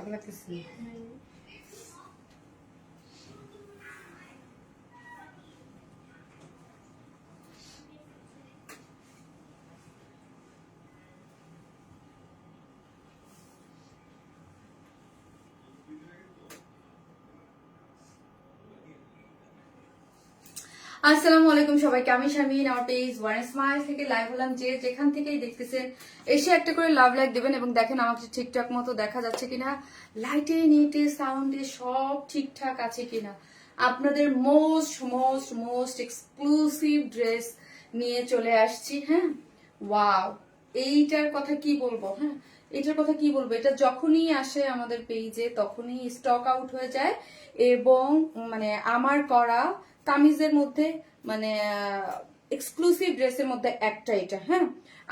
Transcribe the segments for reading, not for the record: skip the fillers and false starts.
ভালো লাগতেছে। আসসালামু আলাইকুম সবাইকে, আমি শারমিন। আমার পেজ ওয়ান স্মাইল থেকে লাইভ হলাম। যে যেখান থেকেই দেখতেছেন এসে একটা করে লাভ লাইক দেবেন এবং দেখেন আমাকে ঠিকঠাক মতো দেখা যাচ্ছে কিনা, লাইটে নিটে সাউন্ডে সব ঠিকঠাক আছে কিনা। আপনাদের most most most exclusive dress নিয়ে চলে আসছি। হ্যাঁ, ওয়াও, এইটার কথা কি বলবো। হ্যাঁ, এটার কথা কি বলবো, এটা যখনই আসে আমাদের পেজে তখনই স্টক আউট হয়ে যায়। এবং মানে আমার করা কামিজের মধ্যে মানে এক্সক্লুসিভ ড্রেসের মধ্যে একটা এটা। হ্যাঁ,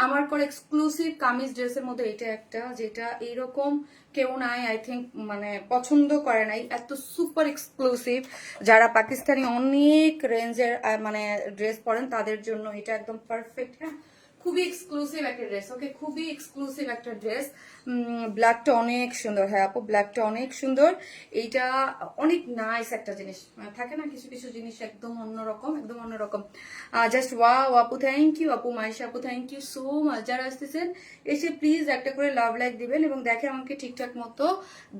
আমার করা এক্সক্লুসিভ কামিজ ড্রেসের মধ্যে এটা একটা, যেটা এইরকম কেউ নাই আই থিঙ্ক মানে পছন্দ করে নাই, এত সুপার এক্সক্লুসিভ। যারা পাকিস্তানি অনেক রেঞ্জের মানে ড্রেস পরেন তাদের জন্য এটা একদম পারফেক্ট। হ্যাঁ, খুবই এক্সক্লুসিভ একটা ড্রেস। ওকে, খুবই এক্সক্লুসিভ একটা ড্রেস। ব্ল্যাকটা অনেক সুন্দর। হ্যাঁ আপু, ব্ল্যাকটা অনেক সুন্দর। এইটা অনেক নাইস একটা জিনিস। থাকে না কিছু কিছু জিনিস একদম অন্যরকম, একদম অন্যরকম। জাস্ট ওয়াও আপু, থ্যাংক ইউ আপু। মাইশা আপু, থ্যাংক ইউ সো মাচ। যারা আসতেছেন এসে প্লিজ একটা করে লাভ লাইক দিবেন এবং দেখে আমাকে ঠিকঠাক মতো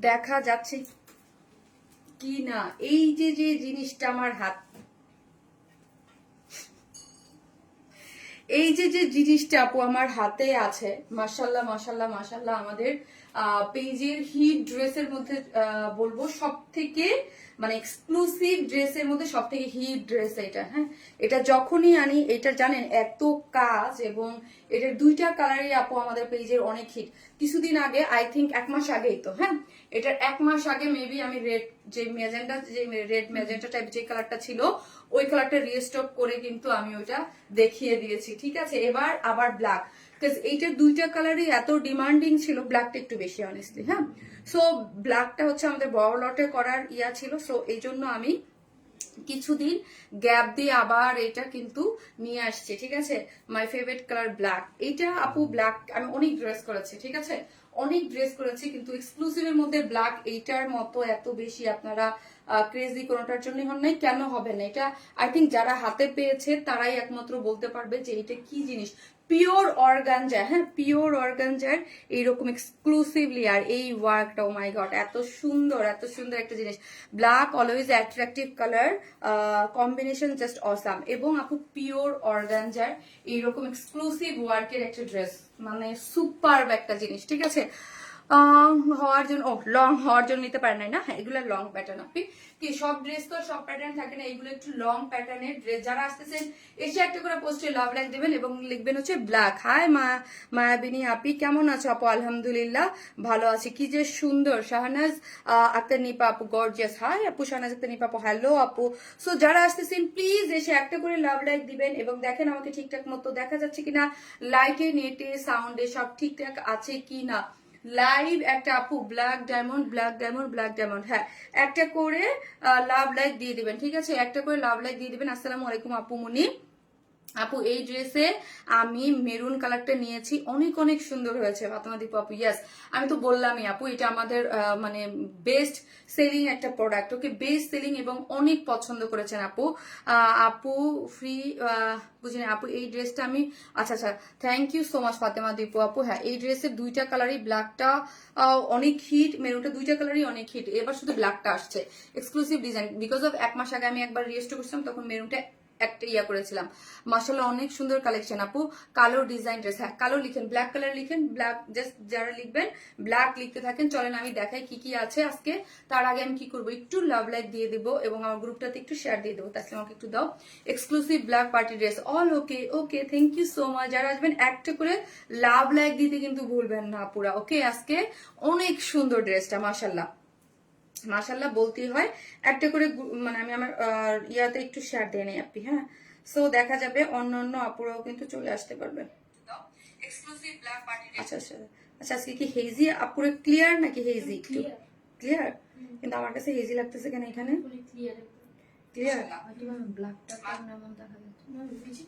দেখা যাচ্ছে কি না। এই যে যে জিনিসটা আমার হাত, এই যে যে জিনিসটা আপু আমার হাতে আছে, মাশাল্লাহ মাশাল্লাহ মাশাল্লাহ, আমাদের পেজের হিট ড্রেসের মধ্যে বলবো সব থেকে মানে এক্সক্লুসিভ ড্রেসের মধ্যে সব থেকে হিট ড্রেস এটা। হ্যাঁ, এটা যখনই আনি এটা জানেন এত কাজ, এবং এটার দুইটা কালারই আপু আমাদের পেজের অনেক হিট। কিছুদিন আগে আই থিঙ্ক 1 মাস আগেই তো, হ্যাঁ এটার 1 মাস আগে মেবি আমি রেড যে ম্যাজেন্টা, যে রেড ম্যাজেন্টা টাইপ যে কালারটা ছিল ওই কালারটা রিস্টক করে কিন্তু আমি ওইটা দেখিয়ে দিয়েছি। ঠিক আছে, এবার আবার ব্ল্যাক, এইটার দুইটা কালারই এত ডিমান্ডিং ছিল, ব্ল্যাকটা একটু বেশি অনেস্টলি। হ্যাঁ, সো ব্ল্যাকটা হচ্ছে আমাদের বড় লটে করার ইয়া ছিল, সো এই জন্য আমি কিছুদিন গ্যাপ দিয়ে আবার এটা কিন্তু নিয়ে আসছে। ঠিক আছে, মাই ফেভারিট কালার ব্ল্যাক। এইটা আপু ব্ল্যাক আমি অনেক ড্রেস করেছি, ঠিক আছে অনেক ড্রেস করেছি, কিন্তু এক্সক্লুসিভের মধ্যে ব্ল্যাক এইটার মতো এত বেশি আপনারা ক্রেজি কোনোটার জন্য হন নাই, কেন হবে না। এটা আই থিঙ্ক যারা হাতে পেয়েছে তারাই একমাত্র বলতে পারবে যে এটা কি জিনিস। পিওর অর্গানজা, হ্যাঁ পিওর অর্গানজার এইরকম এক্সক্লুসিভলি, আর এই ওয়ার্কটা ও মাই গড এত সুন্দর, এত সুন্দর একটা জিনিস। Black always attractive colour, combination just awesome. এবং আপু পিওর অর্গানজার এইরকম এক্সক্লুসিভ ওয়ার্কের একটা ড্রেস, মানে সুপার একটা জিনিস। ঠিক আছে, হওয়ার জন্য লং হওয়ার জন্য নিতে পারেন না। হ্যাঁ, এগুলো লং প্যাটার্ন। আপনি কি সব ড্রেস তো সব প্যাটার্ন থাকে না, এগুলো একটু লং প্যাটার্নের ড্রেস। যারা আসতেছেন এসে একটা করে পোস্টে লাভ লাইক দেবেন এবং লিখবেন হচ্ছে ব্ল্যাক। হাই মায়াবিনী আপি, কেমন আছো আপু? আলহামদুলিল্লাহ ভালো আছি। কি যে সুন্দর। শাহনাজ আক্তার নিপা আপু, গর্জিয়াস। হাই আপু শাহনাজ আক্তার নিপা আপু, হ্যালো আপু। সো যারা আসতেছেন প্লিজ এসে একটা করে লাভ লাইক দিবেন এবং দেখেন আমাকে ঠিকঠাক মতো দেখা যাচ্ছে কিনা, লাইটে নেটে সাউন্ডে সব ঠিকঠাক আছে কিনা। লাইভ একটা আপু black diamond, black diamond, black diamond. হ্যাঁ, একটা করে লাভ লাইক দিয়ে দিবেন। ঠিক আছে, একটা করে লাভ লাইক দিয়ে দিবেন। আসসালামু আলাইকুম আপু মনি। আপু এই ড্রেসে আমি মেরুন কালারটা নিয়েছি, অনেক অনেক সুন্দর হয়েছে ফাতেমা দীপু আপু। ইয়াস, আমি তো বললামই আপু এটা আমাদের মানে বেস্ট সেলিং একটা প্রোডাক্ট। ওকে, বেস্ট সেলিং এবং অনেক পছন্দ করেছেন আপু। আপু ফ্রি বুঝিনি আপু এই ড্রেসটা আমি, আচ্ছা আচ্ছা, thank you so much Fatema Dipu আপু। হ্যাঁ, এই ড্রেসের দুইটা কালারই, ব্ল্যাকটা অনেক হিট, মেরুনটা, দুইটা কালারই অনেক হিট। এবার শুধু ব্ল্যাকটা আসছে এক্সক্লুসিভ ডিজাইন, বিকজ অফ 1 মাস আগে আমি একবার রিয়েস্ট করছিলাম, তখন মেরুনটা একটা ইয়া করেছিলাম। মাশাআল্লাহ অনেক সুন্দর কালেকশন আপু। কালো ডিজাইন ড্রেস, হ্যাঁ কালো লিখেন, ব্ল্যাক কালার লিখেন, ব্ল্যাক জাস্ট যারা লিখবেন ব্ল্যাক লিখতে থাকেন। চলেন আমি দেখাই কি কি আছে আজকে। তার আগে আমি কি করবো, একটু লাভ লাইক দিয়ে দিব এবং আমার গ্রুপটাতে একটু শেয়ার দিয়ে দেবো। তাহলে আমাকে একটু দাও। Exclusive black party dress, all okay okay, thank you so much. যারা আসবেন একটা করে লাভ লাইক দিতে কিন্তু ভুলবেন না পুরা। ওকে, আজকে অনেক সুন্দর ড্রেসটা, মাশাআল্লাহ মাশাল্লাহ বলতেই হয়। একটা করে মানে আমি আমার ইয়াতে একটু শেয়ার দিয়ে নেই আপনি। হ্যাঁ, সো দেখা যাবে অন্য অন্য আপুরাও কিন্তু চলে আসতে পারবে। আচ্ছা আচ্ছা আচ্ছা, আজকে কি হেজি আপুরে ক্লিয়ার নাকি হেজি? একটু ক্লিয়ার, কিন্তু আমার কাছে হেজি লাগতেছে কেন এখানে? ক্লিয়ার। ব্ল্যাকটা কেমন দেখা যাচ্ছে?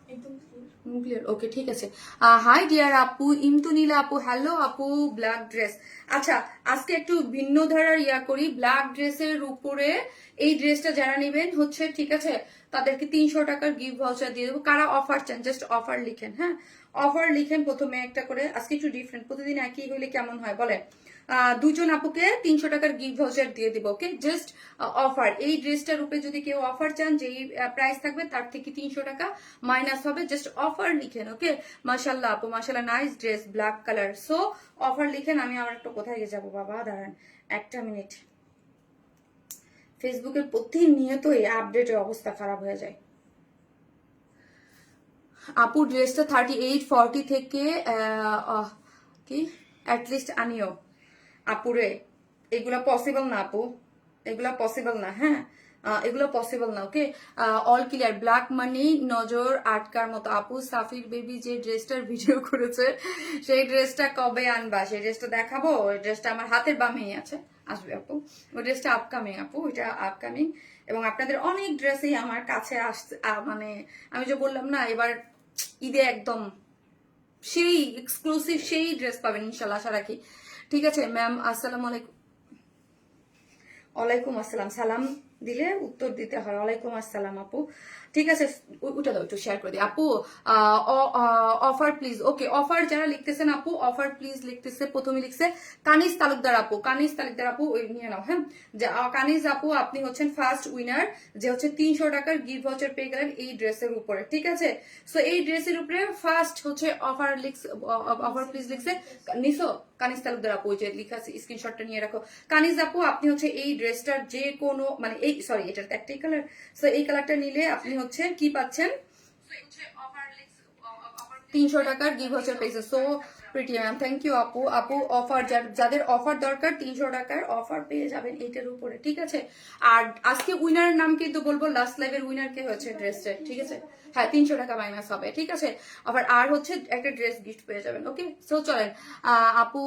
ক্লিয়ার, ওকে ঠিক আছে। হাই ডিয়ার আপু, ইমতুনিলা আপু, হ্যালো আপু। ব্ল্যাক ড্রেস, আচ্ছা আজকে একটু ভিন্ন ধারার ইয়া করি। ব্ল্যাক ড্রেসের উপরে এই ড্রেসটা যারা নেবেন হচ্ছে, ঠিক আছে, তাদেরকে 300 টাকার গিফট ভাউচার দিয়ে দেবো। কারা অফার চান জাস্ট অফার লিখেন, হ্যাঁ অফার লিখেন প্রথমে একটা করে। আজকে একটু ডিফারেন্ট, প্রতিদিন একই হইলে কেমন হয় বলেন। দুজন আপুকে 300 টাকার গিফট ভাউচার দিয়ে দিব, ওকে জাস্ট অফার। এই ড্রেসটার উপরে যদি কেউ অফার চান, যেই প্রাইস থাকবে তার থেকে 300 টাকা মাইনাস হবে, জাস্ট অফার লিখেন, ওকে। মাশাল্লাহ আপু, মাশাল্লাহ, nice dress, black colour. So offer লিখেন। আমি আবার একটু কোথায় গিয়ে যাবো বাবা, দাঁড়ান একটা মিনিট। ফেসবুকের প্রতিনিয়তই আপডেটের অবস্থা খারাপ হয়ে যায়। আপু ড্রেসটা 38-40 থেকে কি অ্যাটলিস্ট আনিও আপুরে। এগুলা পসিবল না আপু, এগুলা পসিবল না, হ্যাঁ এগুলো পসিবল না, okay. All clear. Black money নজর আটকার মতো। আপু সাফির বেবি যে ড্রেসটার ভিডিও করেছে সেই ড্রেসটা কবে আনবা? সেই ড্রেসটা দেখাবো। ওই ড্রেসটা আমার হাতের বামেই আছে, আসবে আপু। ওই ড্রেসটা আপকামিং আপু, ওইটা আপকামিং। এবং আপনাদের অনেক ড্রেসই আমার কাছে আসছে, মানে আমি যে বললাম না এবার ঈদে একদম সেই এক্সক্লুসিভ সেই ড্রেস পাবেন ইনশাল্লাহ, আশা রাখি। ঠিক আছে ম্যাম, আসসালামু আলাইকুম। ওয়ালাইকুম আসসালাম, সালাম দিলে উত্তর দিতে হয়। ওয়ালাইকুম আসসালাম আপু, ঠিক আছে। ওটা দাও একটু শেয়ার করে দিই আপু। Offer please, okay. অফার যারা লিখতেছেন আপু, অফার প্লিজ লিখতেছে, প্রথমে লিখছে কানিজ তালুকদার আপু। কানিজ তালুকদার আপু, ওই নিয়ে নাও, হ্যাঁ। কানিজ আপু, আপনি হচ্ছেন ফার্স্ট উইনার, যে হচ্ছে 300 টাকার গিফট ভাউচার পেয়ে গেলেন এই ড্রেসের উপরে, ঠিক আছে। সো এই ড্রেসের উপরে ফার্স্ট হচ্ছে অফার লিখছে, অফার প্লিজ লিখছে নিসো কানিজ তালুকদার আপু। ওই যে লিখা আছে, স্ক্রিনশটটা নিয়ে রাখো। কানিজ আপু, আপনি হচ্ছে এই ড্রেসটার যে কোনো মানে এই সরি এটার একটাই কালার, সো এই কালারটা নিলে আপনি হচ্ছে কি পাচ্ছেন, 300 টাকার গিভ ভাউচার পেয়েছে। So pretty ma'am, thank you আপু। আপু অফার, যাদের অফার দরকার 300 টাকার অফার পেয়ে যাবেন এইটার উপরে, ঠিক আছে। আর আজকে উইনারের নাম কিন্তু বলবো, লাস্ট লাইভের উইনার কে হয়েছে ড্রেসটা, ঠিক আছে। হ্যাঁ 300 টাকা মাইনাস হবে, ঠিক আছে। আবার আর হচ্ছে একটা ড্রেস গিফট পেয়ে যাবেন, ওকে। সো চলেন আপু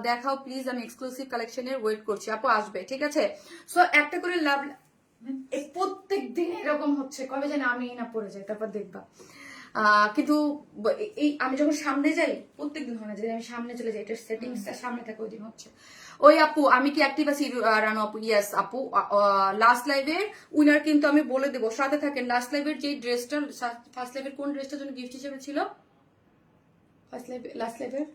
দেখাও প্লিজ, আমি এক্সক্লুসিভ কালেকশনের ওয়েট করছি। আপু আসবে, ঠিক আছে। সো একটা করে লাভ, প্রত্যেক দিন এরকম হচ্ছে, কবে যেন আমি না পড়ে যাই, তারপর দেখবা। কিন্তু এই আমি যখন সামনে যাই, প্রত্যেকদিন হয় না যে আমি সামনে চলে যাই, এটার সেটিংসটা সামনে থাকে, ওই দিন হচ্ছে। ওই আপু আমি কি অ্যাক্টিভ আছি রানু আপু? ইয়েস আপু, লাস্ট লাইভের উইনার কিন্তু আমি বলে দেবো, সাথে থাকেন। লাস্ট লাইভের যে ড্রেসটা, ফার্স্ট লাইভের কোন ড্রেসটার জন্য গিফট হিসেবে ছিল? ফার্স্ট লাইভ, লাস্ট লাইভের,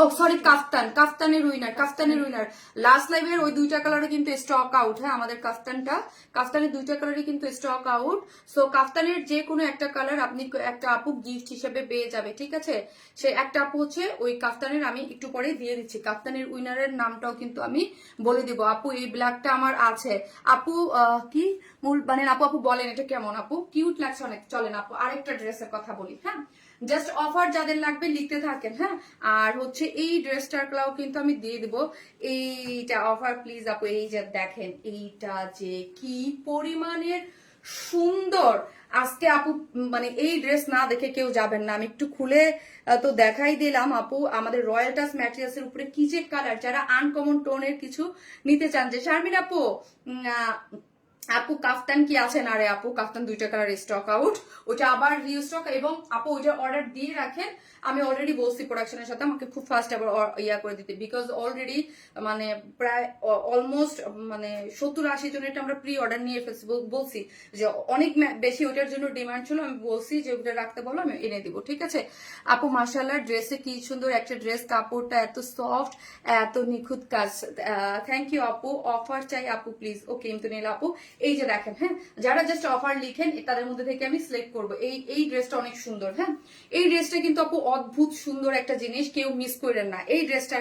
ও সরি কাফতান, কাফতানের উইনার, কাফতানের উইনার। লাস্ট লাইভের ওই দুইটা কালারে কিন্তু স্টক আউট, হ্যাঁ আমাদের কাফতানটা, কাফতানের দুইটা কালারই কিন্তু স্টক আউট। সো কাফতানের যে কোনো একটা কালার আপনি একটা আপু গিফট হিসেবে পেয়ে যাবে, ঠিক আছে। সে একটা আপু হচ্ছে ওই কাফতানের, আমি একটু পরে দিয়ে দিচ্ছি। কাফতানের উইনারের নামটাও কিন্তু আমি বলে দিব। আপু এই ব্ল্যাকটা আমার আছে আপু, কি মূল মানে আপু, আপু বলেন এটা কেমন আপু? কিউট লাগছে অনেক। চলেন আপু আরেকটা ড্রেসের কথা বলি, হ্যাঁ। জাস্ট অফার যাদের লাগবে লিখতে থাকেন, হ্যাঁ। আর হচ্ছে এই ড্রেসটার ক্লাও কিন্তু আমি দিয়ে দিব। এইটা অফার প্লিজ আপু, এই যে দেখেন এইটা যে কি পরিমাণের সুন্দর। আজকে আপু মানে এই ড্রেস না দেখে কেউ যাবেন না। আমি একটু খুলে তো দেখাই দিলাম আপু, আমাদের রয়্যাল টাচ ম্যাটেরিয়ালস এর উপরে কি যে কালার। যারা আনকমন টোনের কিছু নিতে চান, যে শারমিন আপু আপু কাফতান কি আছে না রে আপু? কাফতান দুইটা কালার স্টক আউট, ওটা আবার রিস্টক। এবং আপু ওইটা অর্ডার দিয়ে রাখেন, আমি অলরেডি বলছি প্রোডাকশনের সাথে আমাকে খুব ফাস্ট আবার ইয়া করে দিতে, বিকজ অলরেডি মানে প্রায় অলমোস্ট মানে 70-80 জনের আমরা প্রি অর্ডার নিয়ে ফেলছি। বলছি যে অনেক বেশি ওটার জন্য ডিমান্ড ছিল, আমি বলছি যে ওটা রাখতে বলো, আমি এনে দিব, ঠিক আছে। আপু মাশাআল্লাহ ড্রেসে কি সুন্দর একটা ড্রেস, কাপড়টা এত সফট, এত নিখুঁত কাজ। থ্যাংক ইউ আপু। অফার চাই আপু প্লিজ, ওকে ইমতুনিল আপু। এই যে দেখেন, হ্যাঁ যারা জাস্ট অফার লিখেন তাদের মধ্যে থেকে আমি সিলেক্ট করবো। এই ড্রেসটা অনেক সুন্দর, হ্যাঁ। এই ড্রেসটা কিন্তু আপু অদ্ভুত সুন্দর একটা জিনিস, কেউ মিস করেন না এই ড্রেসটা।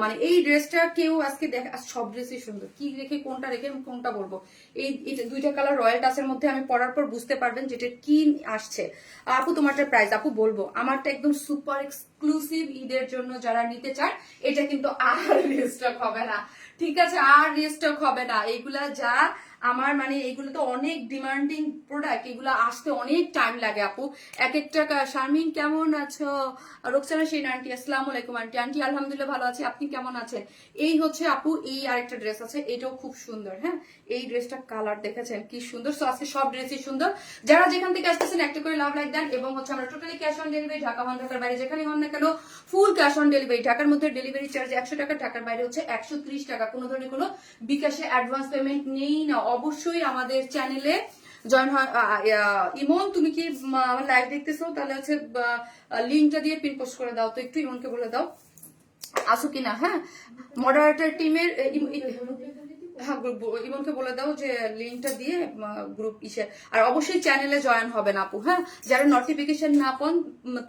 মানে এই ড্রেসটা কেউ আজকে দেখ, সব ড্রেসই সুন্দর, কি রেখে কোনটা রেখে আমি কোনটা বলবো। এই দুইটা কালার রয়্যাল টাচের মধ্যে আমি পরার পর বুঝতে পারবেন যেটা কি আসছে। আপু তোমারটা প্রাইস আপু বলবো, আমারটা একদম সুপার এক্সক্লুসিভ ঈদের জন্য যারা নিতে চান, এটা কিন্তু আর রিস্টক হবে না, ঠিক আছে। আর রিস্টক হবে না, এগুলা যা আমার মানে এগুলো তো অনেক ডিমান্ডিং প্রোডাক্ট, এগুলো আসতে অনেক টাইম লাগে আপু। এক একটা শারমিন কেমন আছো, রোকসানা সেন আন্টি আসসালামু আলাইকুম আন্টি। আন্টি আলহামদুলিল্লাহ ভালো আছি, আপনি কেমন আছেন? এই হচ্ছে আপু এই আরেকটা ড্রেস আছে, এটাও খুব সুন্দর। হ্যাঁ, এই ড্রেসটা কালার দেখেছেন কি সুন্দর। সো আজকে সব ড্রেসই সুন্দর। যারা যেখান থেকে আসতেছেন একটা করে লাভ লাইক দেন, এবং হচ্ছে আমরা totally cash on delivery, Dhaka হন ঢাকার বাইরে যেখানে হন না কেন ফুল ক্যাশ অন ডেলিভারি। ঢাকার মধ্যে ডেলিভারি চার্জ 100 টাকা, ঢাকার বাইরে হচ্ছে 130 টাকা। কোনো ধরনের কোনো বিকাশে অ্যাডভান্স পেমেন্ট নেই না। অবশ্যই আমাদের চ্যানেলে জয়েন হয়। ইমন তুমি কি আমার লাইভ দেখতেছো? তাহলে হচ্ছে লিঙ্কটা দিয়ে পিন পোস্ট করে দাও তো, একটু ইমনকে বলে দাও আসো কিনা। হ্যাঁ, মডারেটর টিমের হ্যাঁ ইমনকে বলে দাও যে লিঙ্কটা দিয়ে গ্রুপ ইসে। আর অবশ্যই চ্যানেলে জয়েন হবেন আপু। হ্যাঁ, যারা নোটিফিকেশন না পান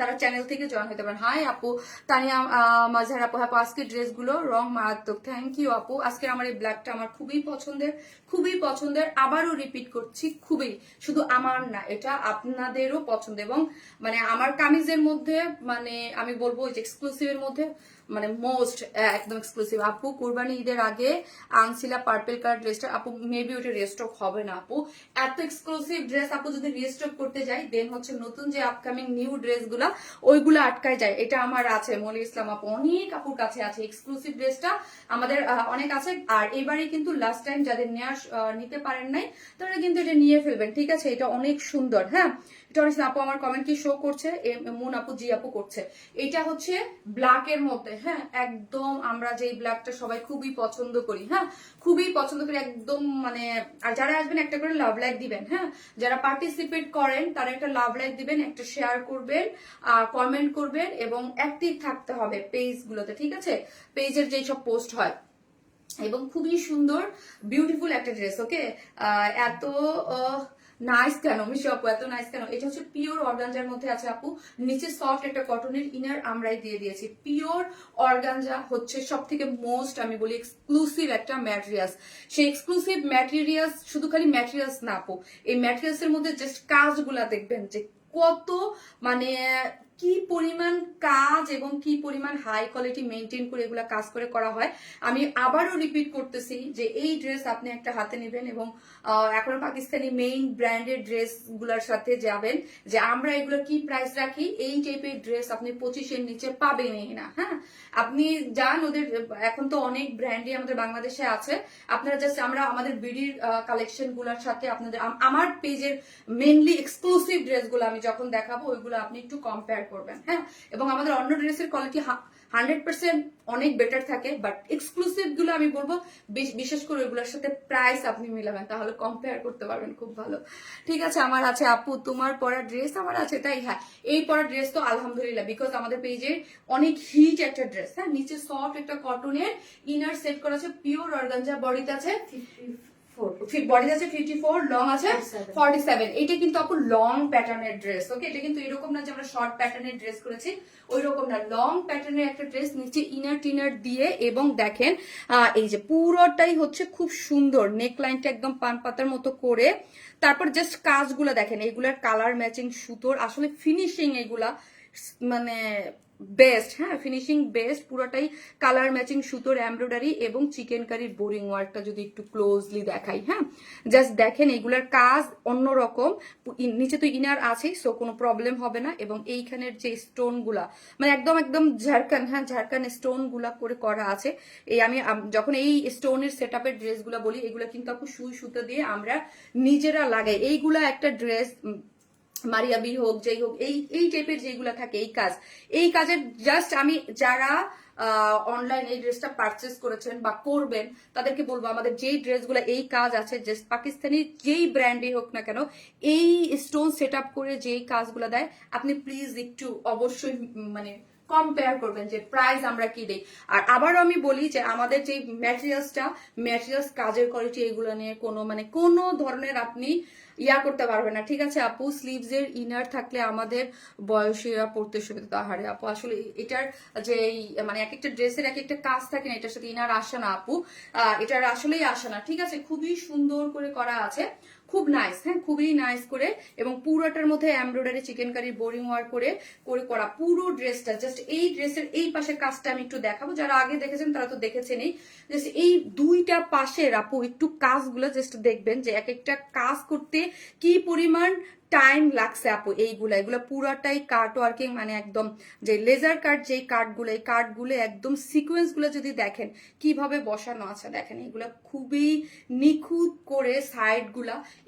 তারা চ্যানেল থেকে জয়েন হতে পারেন। হাই আপু তানিয়া মাঝার আপু, আপু আজকের ড্রেসগুলো রং মারাত্মক, থ্যাংক ইউ আপু। আজকের আমার এই ব্ল্যাকটা আমার খুবই পছন্দের, খুবই পছন্দের। আবারও রিপিট করছি, খুবই, শুধু আমার না এটা আপনাদেরও পছন্দ। এবং মানে আমার কামিজের মধ্যে মানে আমি বলবো যে এক্সক্লুসিভের মধ্যে মানে মোস্ট একদম এক্সক্লুসিভ। আপু কুরবানি ঈদের আগে আনছিলা পার্পল কালার ড্রেসটা, আপু মেবি ওটা রিস্টক হবে না আপু। এত এক্সক্লুসিভ ড্রেস আপু যদি রিস্টক করতে যাই দেন হচ্ছে নতুন যে আপকামিং নিউ ড্রেস গুলা ওইগুলো আটকায় যায়। এটা আমার আছে মলি ইসলাম আপু, অনেক আপুর কাছে আছে এক্সক্লুসিভ ড্রেসটা, আমাদের অনেক আছে। আর এবারে কিন্তু লাস্ট টাইম যাদের নিতে পারেন নাই তারা কিন্তু এটা নিয়ে ফেলবেন, ঠিক আছে? এটা অনেক সুন্দর। হ্যাঁ, এটা অনেক আপু আমার কমেন্ট কি শো করছে, মুন আপু জি আপু করছে। এটা হচ্ছে ব্ল্যাক এর মধ্যে। হ্যাঁ, একদম আমরা যে ব্ল্যাকটা সবাই খুবই পছন্দ করি। হ্যাঁ, খুবই পছন্দ করি একদম মানে। আর যারা আসবেন একটা করে লাভ লাইক দিবেন। হ্যাঁ, যারা পার্টিসিপেট করেন তারা একটা লাভ লাইক দিবেন, একটা শেয়ার করবেন, কমেন্ট করবেন এবং অ্যাক্টিভ থাকতে হবে পেজ গুলোতে, ঠিক আছে? পেজের যেই সব পোস্ট হয়। এবং খুবই সুন্দর বিউটিফুল একটা ড্রেস। ওকে, এত নাইস কেন মিশু আপু, এত নাইস কেন? এটা হচ্ছে পিওর অর্গানজার মধ্যে আছে আপু, নিচে সফট একটা কটনের ইনার আমরাই দিয়ে দিয়েছি। পিওর অর্গানজা হচ্ছে সব থেকে মোস্ট আমি বলি এক্সক্লুসিভ একটা ম্যাটেরিয়ালস। সেই এক্সক্লুসিভ ম্যাটেরিয়ালস শুধু খালি ম্যাটেরিয়ালস না আপু, এই ম্যাটেরিয়ালস এর মধ্যে জাস্ট কাজগুলা দেখবেন যে কত মানে কি পরিমাণ কাজ এবং কি পরিমাণ হাই কোয়ালিটি মেনটেন করে এগুলা কাজ করে করা হয়। আমি আবারও রিপিট করতেছি যে এই ড্রেস আপনি একটা হাতে নেবেন এবং এখন পাকিস্তানি মেইন ব্র্যান্ডের ড্রেস গুলার সাথে যাবেন যে আমরা এগুলো কি প্রাইস রাখি, এই টাইপের ড্রেস আপনি 25-এর নিচে পাবেনই না। হ্যাঁ, আপনি যান ওদের, এখন তো অনেক ব্র্যান্ডই আমাদের বাংলাদেশে আছে। আপনারা জাস্ট আমরা আমাদের বিডির কালেকশন গুলার সাথে আপনাদের আমার পেজের মেইনলি এক্সক্লুসিভ ড্রেসগুলো আমি যখন দেখাবো ওইগুলো আপনি একটু কম্পেয়ার করবেন। হ্যাঁ, এবং আমাদের অন্য ড্রেসের কোয়ালিটি 100% অনেক বেটার থাকে, বাট এক্সক্লুসিভ গুলো আমি বলবো বিশেষ করে ওইগুলোর সাথে প্রাইস আপনি মিলাবেন, তাহলে কম্পেয়ার করতে পারবেন খুব ভালো। ঠিক আছে, আমার আছে আপু তোমার পরা ড্রেস আমার আছে তাই। হ্যাঁ, এই পরা ড্রেস তো আলহামদুলিল্লাহ বিকজ আমাদের পেজে অনেক হিট একটা ড্রেস। হ্যাঁ, নিচে সফট একটা কটনের ইনার সেট করা আছে, পিওর অর্গানজা, বডিতে আছে বডি আছে 54, লং আছে 47। এটা কিন্তু আপু লং প্যাটার্নের ড্রেস। ওকে, এটা কিন্তু এরকম না যে আমরা শর্ট প্যাটার্নের ড্রেস করেছি, ওই রকম না, লং প্যাটার্নের একটা ড্রেস, নিচে ইনার টিনার দিয়ে। এবং দেখেন এই যে পুরোটাই হচ্ছে খুব সুন্দর, নেক লাইনটা একদম পান পাতার মতো করে, তারপর জাস্ট কাজগুলো দেখেন, এগুলার কালার ম্যাচিং সুতোর আসলে ফিনিশিং এগুলা মানে বেস্ট। হ্যাঁ, ফিনিশিং বেস্ট, পুরোটাই কালার ম্যাচিং সুতোর এমব্রয়ডারি এবং চিকেন কারির বোরিং ওয়ার্কটা যদি একটু ক্লোজলি দেখাই। হ্যাঁ, জাস্ট দেখেন এগুলার কাজ অন্যরকম। নিচে তো ইনার আছেই, সো কোনো প্রবলেম হবে না। এবং এইখানের যে স্টোন গুলা মানে একদম একদম ঝাড়খান, হ্যাঁ ঝাড়খান স্টোন গুলা করে করা আছে। এই আমি যখন এই স্টোনের সেট আপের ড্রেস গুলা বলি, এগুলা কিন্তু আপু সুই সুতো দিয়ে আমরা নিজেরা লাগাই। এইগুলা একটা ড্রেস মারিয়াবি হোক যেই হোক, এই টাইপের যেগুলা থাকে এই কাজের জাস্ট আমি যারা অনলাইন এই ড্রেসটা পারচেস করেছেন বা করবেন তাদেরকে বলবো আমাদের যেই ড্রেসগুলো এই কাজ আছে, জাস্ট পাকিস্তানি যেই ব্র্যান্ডে হোক না কেন, এই স্টোন সেট আপ করে যেই কাজগুলো দেয় আপনি প্লিজ একটু অবশ্যই মানে কম্পেয়ার করবেন যে প্রাইস আমরা কি দেই। আর আবারও আমি বলি যে আমাদের যে ম্যাটেরিয়ালস কাজের কোয়ালিটি এগুলো নিয়ে কোনো ধরনের আপনি করতে পারবে না, ঠিক আছে আপু? স্লিভস এর ইনার থাকলে আমাদের বয়সীরা পড়তে সুবিধা। আহারে আপু আসলে এটার যে মানে এক একটা ড্রেসের এক একটা কাজ থাকে না, এটার সাথে ইনার আসে না আপু, এটার আসলেই আসে না। ঠিক আছে, খুবই সুন্দর করে করা আছে, খুব নাইস, হ্যাঁ খুবই নাইস করে, এবং পুরোটার মধ্যে এমব্রয়ডারি চিকেনকারি বোরিং ওয়ার্ক করে করে করা পুরো ড্রেসটা। জাস্ট এই ড্রেসের এই পাশের কাজটা আমি একটু দেখাবো, যারা আগে দেখেছেন তারা তো দেখেছেনই। জাস্ট এই দুইটা পাশের আপু একটু কাজগুলো জাস্ট দেখবেন যে এক একটা কাজ করতে কি পরিমাণ টাইম লাগছে আপু। এগুলো পুরাটাই কাট ওয়ার্কিং, মানে একদম যে লেজার কাট যেই কাটগুলো, এই কাটগুলো একদম সিকোয়েন্স গুলো যদি দেখেন কিভাবে বসানো আছে, দেখেন এগুলো খুবই নিখুঁত করে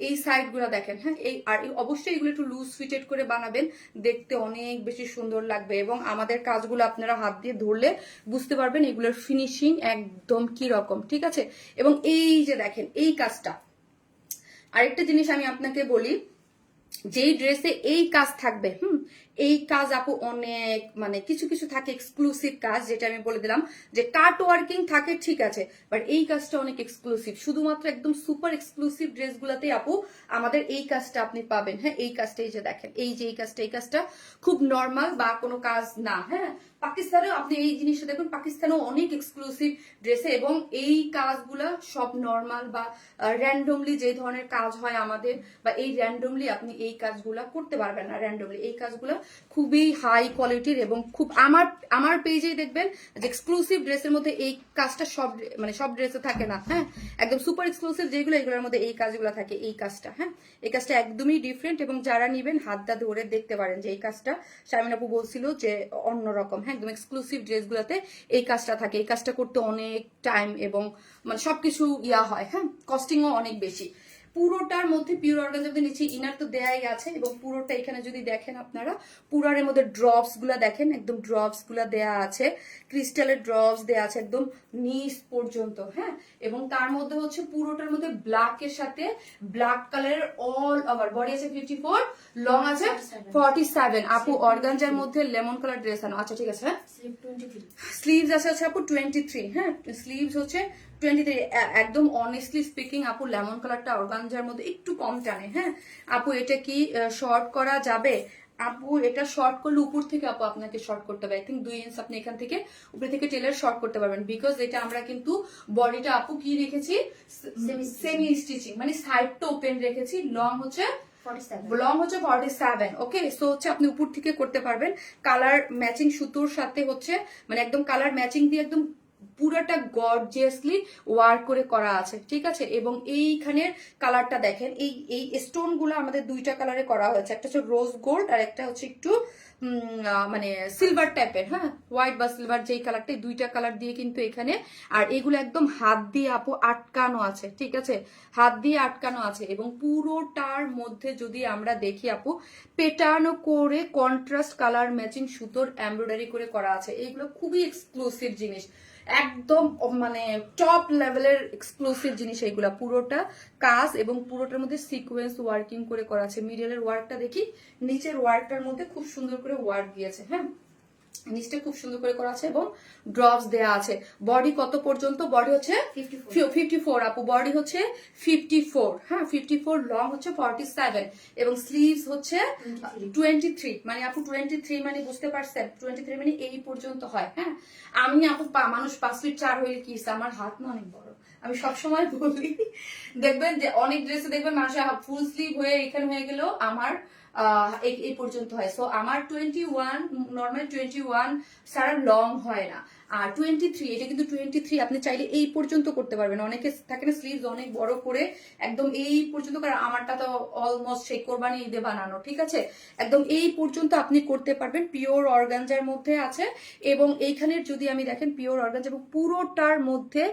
এই সাইড গুলা দেখেন, হ্যাঁ এই আর অবশ্যই এগুলো একটু লুজ ফিটেড করে বানাবেন, দেখতে অনেক বেশি সুন্দর লাগবে। এবং আমাদের কাজগুলো আপনারা হাত দিয়ে ধরলে বুঝতে পারবেন এগুলোর ফিনিশিং একদম কি রকম, ঠিক আছে। এবং এই যে দেখেন এই কাজটা, আরেকটা জিনিস আমি আপনাকে বলি, যেই ড্রেসে এই কাজ থাকবে, এই কাজ আপু অনেক মানে কিছু কিছু থাকে এক্সক্লুসিভ কাজ, যেটা আমি বলে দিলাম যে কাট ওয়ার্কিং থাকে, ঠিক আছে, বাট এই কাজটা অনেক এক্সক্লুসিভ, শুধুমাত্র একদম সুপার এক্সক্লুসিভ ড্রেসগুলোতেই আপু আমাদের এই কাজটা আপনি পাবেন। হ্যাঁ এই কাজটা, এই যে দেখেন এই যে এই কাজটা খুব নর্মাল বা কোনো কাজ না। হ্যাঁ পাকিস্তানেও আপনি এই জিনিসটা দেখুন, পাকিস্তানেও অনেক এক্সক্লুসিভ ড্রেসে, এবং এই কাজগুলা সব নর্মাল বা র্যান্ডমলি যে ধরনের কাজ হয় আমাদের, বা এই র্যান্ডমলি আপনি এই কাজগুলা করতে পারবেন না। র্যান্ডমলি এই কাজগুলা খুবই হাই কোয়ালিটির, এবং খুব আমার পেজেই দেখবেন যে এক্সক্লুসিভ ড্রেসের মধ্যে এই কাজটা সব ড্রেসে থাকে না। হ্যাঁ একদম সুপার এক্সক্লুসিভ যেগুলো, এগুলোর মধ্যে এই কাজগুলো থাকে। এই কাজটা, হ্যাঁ এই কাজটা একদমই ডিফারেন্ট, এবং যারা নিবেন হাতটা ধরে দেখতে পারেন যে এই কাজটা শারমিন আপু বলছিল যে অন্যরকম। হ্যাঁ একদম এক্সক্লুসিভ ড্রেসগুলোতে এই কাজটা থাকে। এই কাজটা করতে অনেক টাইম এবং মানে সবকিছু হয়, হ্যাঁ কস্টিংও অনেক বেশি। পুরোটার মধ্যে পিওর অর্গানজার নিচে ইনার তো দেয়াই আছে, এবং পুরোটা এখানে যদি দেখেন আপনারা, পুরারের মধ্যে ড্রপস গুলা দেখেন, একদম ড্রপস গুলা দেয়া আছে, ক্রিস্টালের ড্রপস দেয়া আছে একদম নিচ পর্যন্ত। হ্যাঁ এবং তার মধ্যে হচ্ছে পুরোটার মধ্যে ব্ল্যাক এর সাথে ব্ল্যাক কালারের অল ওভার বডি আছে 54, লং আছে 47। আপু অর্গানজার মধ্যে লেমন কালার ড্রেস আনো, আচ্ছা ঠিক আছে। হ্যাঁ স্লিভস আছে আপু 23। হ্যাঁ স্লিভস হচ্ছে 23। একদম অনেস্টলি স্পিকিং আপু লেমন কালারটা অর্গানজার মধ্যে একটু কম টানে। হ্যাঁ আপু এটা কি শর্ট করা যাবে? আপু এটা শর্ট করলে উপর থেকে আপু আপনাকে শর্ট করতে হবে, আই থিঙ্ক 2 ইঞ্চ আপনি এখান থেকে উপরে থেকে টেলার শর্ট করতে পারবেন, বিকজ এটা আমরা কিন্তু বডিটা আপু কি রেখেছি সেমি স্টিচিং, মানে সাইডটা ওপেন রেখেছি। লং হচ্ছে 47। ওকে সো হচ্ছে আপনি উপর থেকে করতে পারবেন কালার ম্যাচিং সুতোর সাথে, হচ্ছে মানে একদম কালার ম্যাচিং দিয়ে একদম পুরাটা গর্জিয়াসলি ওয়ার্ক করে করা আছে, ঠিক আছে। এবং এইখানের কালারটা দেখেন, এই স্টোন গুলো আমাদের দুইটা কালারে করা হয়েছে, একটা হচ্ছে রোজ গোল্ড আর একটা হচ্ছে একটু মানে সিলভার টাইপের। হ্যাঁ হোয়াইট বা সিলভার যেই কালারটা, দুইটা কালার দিয়ে কিন্তু এখানে, আর এগুলো একদম হাত দিয়ে আপু আটকানো আছে, ঠিক আছে, হাত দিয়ে আটকানো আছে। এবং পুরোটার মধ্যে যদি আমরা দেখি আপু পেটানো করে কন্ট্রাস্ট কালার ম্যাচিং সুতোর এমব্রয়ডারি করে করা আছে। এইগুলো খুবই এক্সক্লুসিভ জিনিস, একদম মানে টপ লেভেলের এক্সক্লুসিভ জিনিস এইগুলা, পুরোটা কাজ এবং পুরোটার মধ্যে সিকোয়েন্স ওয়ার্কিং করে করা আছে। মিডলের ওয়ার্কটা দেখি, নিচের ওয়ার্কটার মধ্যে খুব সুন্দর করে ওয়ার্ক দিয়েছে। হ্যাঁ নিচটা খুব সুন্দর করে করা আছে এবং ড্রপস দেয়া আছে। বডি কত পর্যন্ত? বডি হচ্ছে 54 আপু, বডি হচ্ছে 54। হ্যাঁ 54, লং হচ্ছে 47 এবং স্লিভস হচ্ছে 23। মানে আপু 23 মানে বুঝতে পারছেন, 23 মানে এই পর্যন্ত হয়। হ্যাঁ আমি আপু মানুষ 5 ফিট 4 হইলে কি, আমার হাত না অনেক বড়, আমি সবসময় বলি, দেখবেন যে অনেক ড্রেসে দেখবেন মানুষের ফুল স্লিভ হয়ে এখানে হয়ে গেল, আমার এই পর্যন্ত হয়। সো আমার 21 নর্মাল 21 সারা লং হয় না, আর 23 এটা কিন্তু 23 আপনি চাইলে এই পর্যন্ত করতে পারবেন। অনেকে থাকে না স্লিভস অনেক বড় করে একদম এই পর্যন্ত, কারণ আমারটা তো অলমোস্ট সেই কোরবানি ঈদে বানানো, ঠিক আছে, একদম এই পর্যন্ত আপনি করতে পারবেন। পিওর অর্গানজার মধ্যে আছে, এবং এইখানের যদি আমি দেখেন পিওর অর্গানজা এবং পুরোটার মধ্যে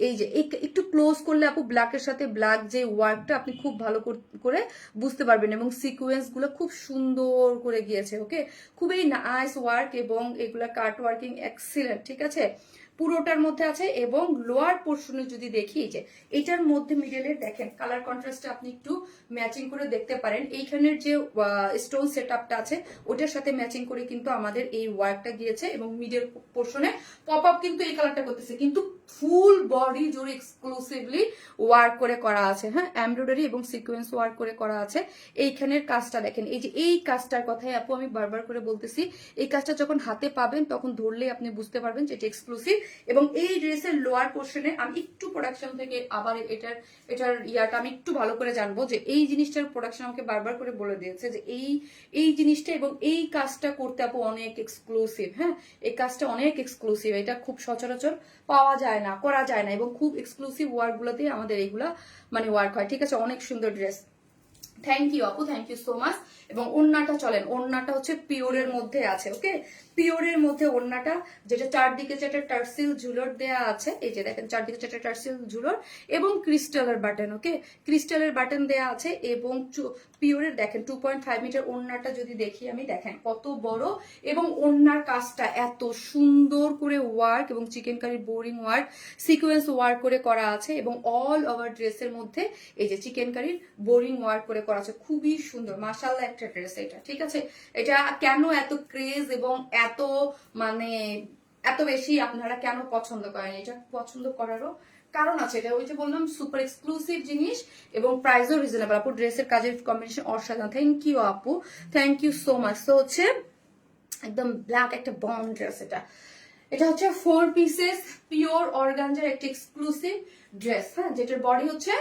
এই যে একটু ক্লোজ করলে আপু ব্ল্যাকের সাথে ব্ল্যাক যে ওয়ার্কটা আপনি খুব ভালো করে বুঝতে পারবেন, এবং সিকোয়েন্স গুলো খুব সুন্দর করে গিয়েছে। ওকে খুবই নাইস ওয়ার্ক, এবং এগুলা কাট ওয়ার্কিং এক্সিলেন্ট, ঠিক আছে, পুরোটার মধ্যে আছে। এবং লোয়ার পোর্শনে যদি দেখি যে এটার মধ্যে মিডলের দেখেন কালার কন্ট্রাস্টে আপনি একটু ম্যাচিং করে দেখতে পারেন। এইখানের যে স্টোন সেটআপটা আছে ওটার সাথে ম্যাচিং করে কিন্তু আমাদের এই ওয়ার্কটা গিয়েছে, এবং মিডল পোর্শনে পপ আপ কিন্তু এই কালারটা করতেছে, কিন্তু ফুল বডি জুড়ে এক্সক্লুসিভলি ওয়ার্ক করে করা আছে, হ্যাঁ, এমব্রয়ডারি এবং সিকোয়েন্স ওয়ার্ক করে করা আছে। এইখানের কাজটা দেখেন, এই যে এই কাজটার কথাই আপু আমি বারবার করে বলতেছি, এই কাজটা যখন হাতে পাবেন তখন ধরলেই আপনি বুঝতে পারবেন যে এটা এক্সক্লুসিভ। এবং এই ড্রেসের লোয়ার পোর্শনে আমি একটু প্রোডাকশন থেকে আবার এটার ইয়াটা আমি একটু ভালো করে জানবো, যে এই জিনিসটার প্রোডাকশন আমাকে বারবার করে বলে দিয়েছে যে এই জিনিসটা এবং এই কাজটা করতে আপু অনেক এক্সক্লুসিভ, হ্যাঁ, এই কাজটা অনেক এক্সক্লুসিভ, এটা খুব সচরাচর পাওয়া যায় না, করা যায় না, এবং খুব এক্সক্লুসিভ ওয়ার্ক গুলোতেই আমাদের এইগুলা মানে ওয়ার্ক হয়, ঠিক আছে। অনেক সুন্দর ড্রেস, থ্যাংক ইউ আপু, থ্যাংক ইউ সো মাচ। এবং ওড়নাটা চলেন, ওড়নাটা হচ্ছে পিওরের মধ্যে আছে, ওকে, পিওরের মধ্যে ওড়নাটা, যেটা চারদিকে যেটা টার্সিল ঝুলর দেয়া আছে, এই যে দেখেন চারদিকে যেটা টার্সিল ঝুলর এবং ক্রিস্টালের বাটন, ওকে, ক্রিস্টালের বাটন দেয়া আছে। এবং পিওরের দেখেন 2.5 মিটার ওড়নাটা যদি দেখি আমি, দেখেন কত বড়, এবং ওড়নার কাজটা এত সুন্দর করে ওয়ার্ক এবং chicken curry boring work sequence work করে করা আছে। এবং অল ওভার ড্রেসের মধ্যে এই যে চিকেন কারির বোরিং ওয়ার্ক করে করা আছে, খুবই সুন্দর মাশাআল্লাহ একটা ড্রেস এটা, ঠিক আছে। এটা কেন এত ক্রেজ এবং এত মানে এত বেশি আপনারা কেন পছন্দ করেন, এটা পছন্দ করারও কারণ আছে, এটা ওই যে বললাম সুপার এক্সক্লুসিভ জিনিস এবং প্রাইসও রিজনেবল। আপু ড্রেসের কাজের কম্বিনেশন অসাধারণ, থ্যাংক ইউ আপু, থ্যাংক ইউ সো মাচ। তো হচ্ছে একদম ব্ল্যাক একটা বন্ড ড্রেস, এটা হচ্ছে 4 পিসেস পিওর অর্গানজার একটা এক্সক্লুসিভ ড্রেস, হ্যাঁ, যেটার বডি হচ্ছে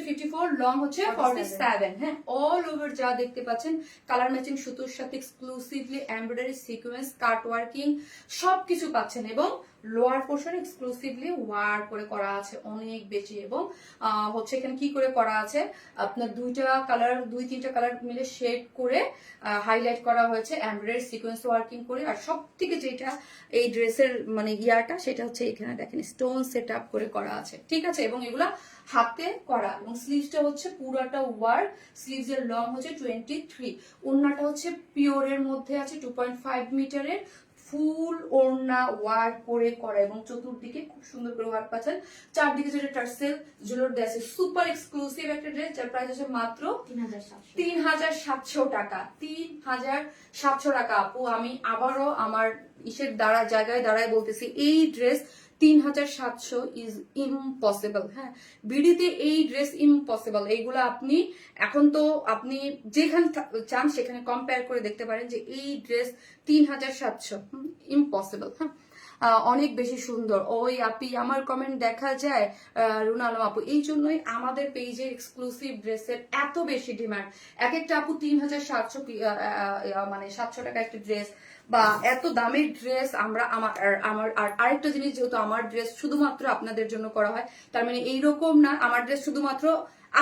54, লং হচ্ছে 47, হ্যাঁ, অল ওভার যা দেখতে পাচ্ছেন কালার ম্যাচিং সুতোর সাথে এক্সক্লুসিভলি এমব্রয়ডারি সিকোয়েন্স কাট ওয়ার্কিং সবকিছু পাচ্ছেন। এবং লোয়ার পোর্শন এক্সক্লুসিভলি ওয়ার্ক করে করা আছে অনেক বেশি। এবং হচ্ছে এখানে কি করে করা আছে, আপনার দুই তিনটা কালার মিলে শেড করে হাইলাইট করা হয়েছে এমব্রয়ডারি সিকোয়েন্স ওয়ার্কিং করে। আর সব থেকে যেটা এই ড্রেসের মানে ইয়াটা, সেটা হচ্ছে এখানে দেখেন স্টোন সেট আপ করে করা আছে, ঠিক আছে। এবং এগুলা হাতে করা, এবং স্লিভসটা হচ্ছে পুরাটা ওয়ার্ক, স্লিভস এর লং হচ্ছে 23, ওড়নাটা হচ্ছে পিওরের মধ্যে আছে 2.5 মিটারের ফুল ওড়না ওয়ার্ক করে করা, এবং চতুর্দিকে খুব সুন্দর করে ওয়ার্ক পাচ্ছেন। চারদিকে যেটা টার্সেল জুলর দেয়া আছে, সুপার এক্সক্লুসিভ একটা ড্রেস, যার প্রাইস আছে মাত্র 3700 টাকা, 3700 টাকা। আপু আমি আবারও আমার ইসের জায়গায় দাঁড়ায় বলতেছি, এই ড্রেস 3700 ইজ ইম্পসিবল, হ্যাঁ, বিডিতে এই ড্রেস ইম্পসিবল। এইগুলো আপনি এখন তো আপনি যেখানে চান সেখানে কম্পেয়ার করে দেখতে পারেন যে এই ড্রেস 3700 ইম্পসিবল, হ্যাঁ, অনেক বেশি সুন্দর। ওই আপি আমার কমেন্ট দেখা যায় রুনা আলম আপু, এই জন্যই আমাদের পেজের এক্সক্লুসিভ ড্রেসের এত বেশি ডিমান্ড। এক একটা আপু 3700 মানে 700 টাকা একটা ড্রেস বা এত দামের ড্রেস আমরা আমার আরেকটা জিনিস, যেহেতু আমার ড্রেস শুধুমাত্র আপনাদের জন্য করা হয়, তার মানে এইরকম না আমার ড্রেস শুধুমাত্র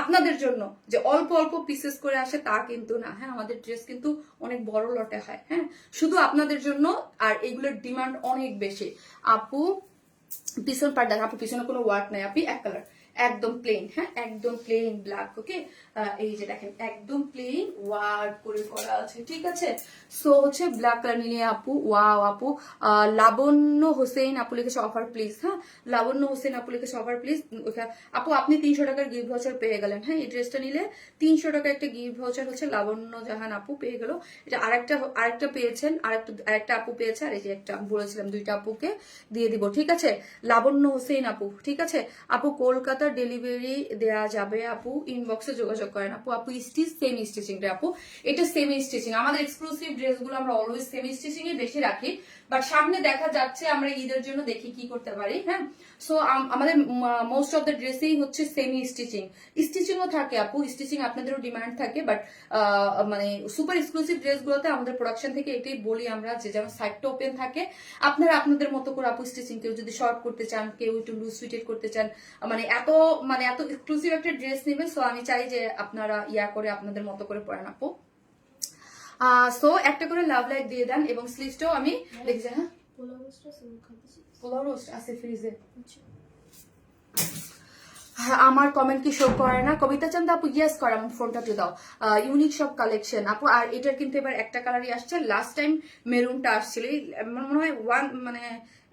আপনাদের জন্য যে অল্প অল্প পিসেস করে আসে তা কিন্তু না, হ্যাঁ, আমাদের ড্রেস কিন্তু অনেক বড় লটে হয়, হ্যাঁ, শুধু আপনাদের জন্য। আর এগুলোর ডিমান্ড অনেক বেশি। আপু পিছন পার্ট দেখ, আপু পিছনে কোনো ওয়ার্ক নাই, আপনি এক কালার একদম প্লেন, হ্যাঁ, একদম প্লেন ব্ল্যাক, ওকে, এই যে দেখেন একদম প্লেন ওয়ার্ক করে করা আছে, ঠিক আছে। সো হচ্ছে ব্ল্যাক কালার নিয়ে আপু, ওয়াও আপু, লাবণ্য হোসেন আপু লিখেছে অফার প্লিজ, হ্যাঁ, লাবণ্য হোসেন আপু লিখেছে অফার প্লিজ। আপু আপনি 300 টাকার গিফট ভাউচার পেয়ে গেলেন, হ্যাঁ, এই ড্রেসটা নিলে 300 টাকা একটা গিফট ভাউচার হচ্ছে লাবণ্য জাহান আপু পেয়ে গেল। এটা আরেকটা পেয়েছেন, আরেকটা আপু পেয়েছে, আর এই যে একটা বলেছিলাম দুইটা আপুকে দিয়ে দিব, ঠিক আছে। লাবণ্য হোসেন আপু, ঠিক আছে আপু, কলকাতা ডেলিভারি দেয়া যাবে আপু, ইনবক্সে যোগাযোগ করেন আপু। আপু স্টিচ সেম স্টিচিং রে আপু, এটা সেম স্টিচিং, আমাদের এক্সক্লুসিভ ড্রেসগুলো আমরা অলওয়েজ সেম স্টিচিং এ বেশি রাখি, বাট সামনে দেখা যাচ্ছে আমরা ঈদের জন্য দেখি কি করতে পারি, হ্যাঁ। সো আমাদের মোস্ট অফ দ্য ড্রেসেই হচ্ছে সেমি স্টিচিংও থাকে আপু, স্টিচিং আপনাদেরও ডিমান্ড থাকে, বাট মানে সুপার এক্সক্লুসিভ ড্রেসগুলোতে আমাদের প্রোডাকশন থেকে এটাই বলি আমরা যে যেমন সাইডটা ওপেন থাকে, আপনারা আপনাদের মতো করে আপু স্টিচিং, কেউ যদি শর্ট করতে চান, কেউ একটু লুজ ফিটেড করতে চান, মানে এত এক্সক্লুসিভ একটা ড্রেস নেবেন। সো আমি চাই যে আপনারা ইয়া করে আপনাদের মতো করে পরেন আপু। সো একটা করে লাভ লাইট দিয়ে দেন, এবং স্লিভসটাও আমি লিখছি, হ্যাঁ, পোলাও রোস্ট আছে ফ্রিজে। আমার কমেন্ট কি শো করে না? কবিতা চান্দ আপু ইয়েস করে, আমার ফোনটা তো দাও। ইউনিক সব কালেকশন আপু, আর এটার কিন্তু এবার একটা কালারই আসছে, লাস্ট টাইম মেরুনটা আসছিল, আমার মনে হয় মানে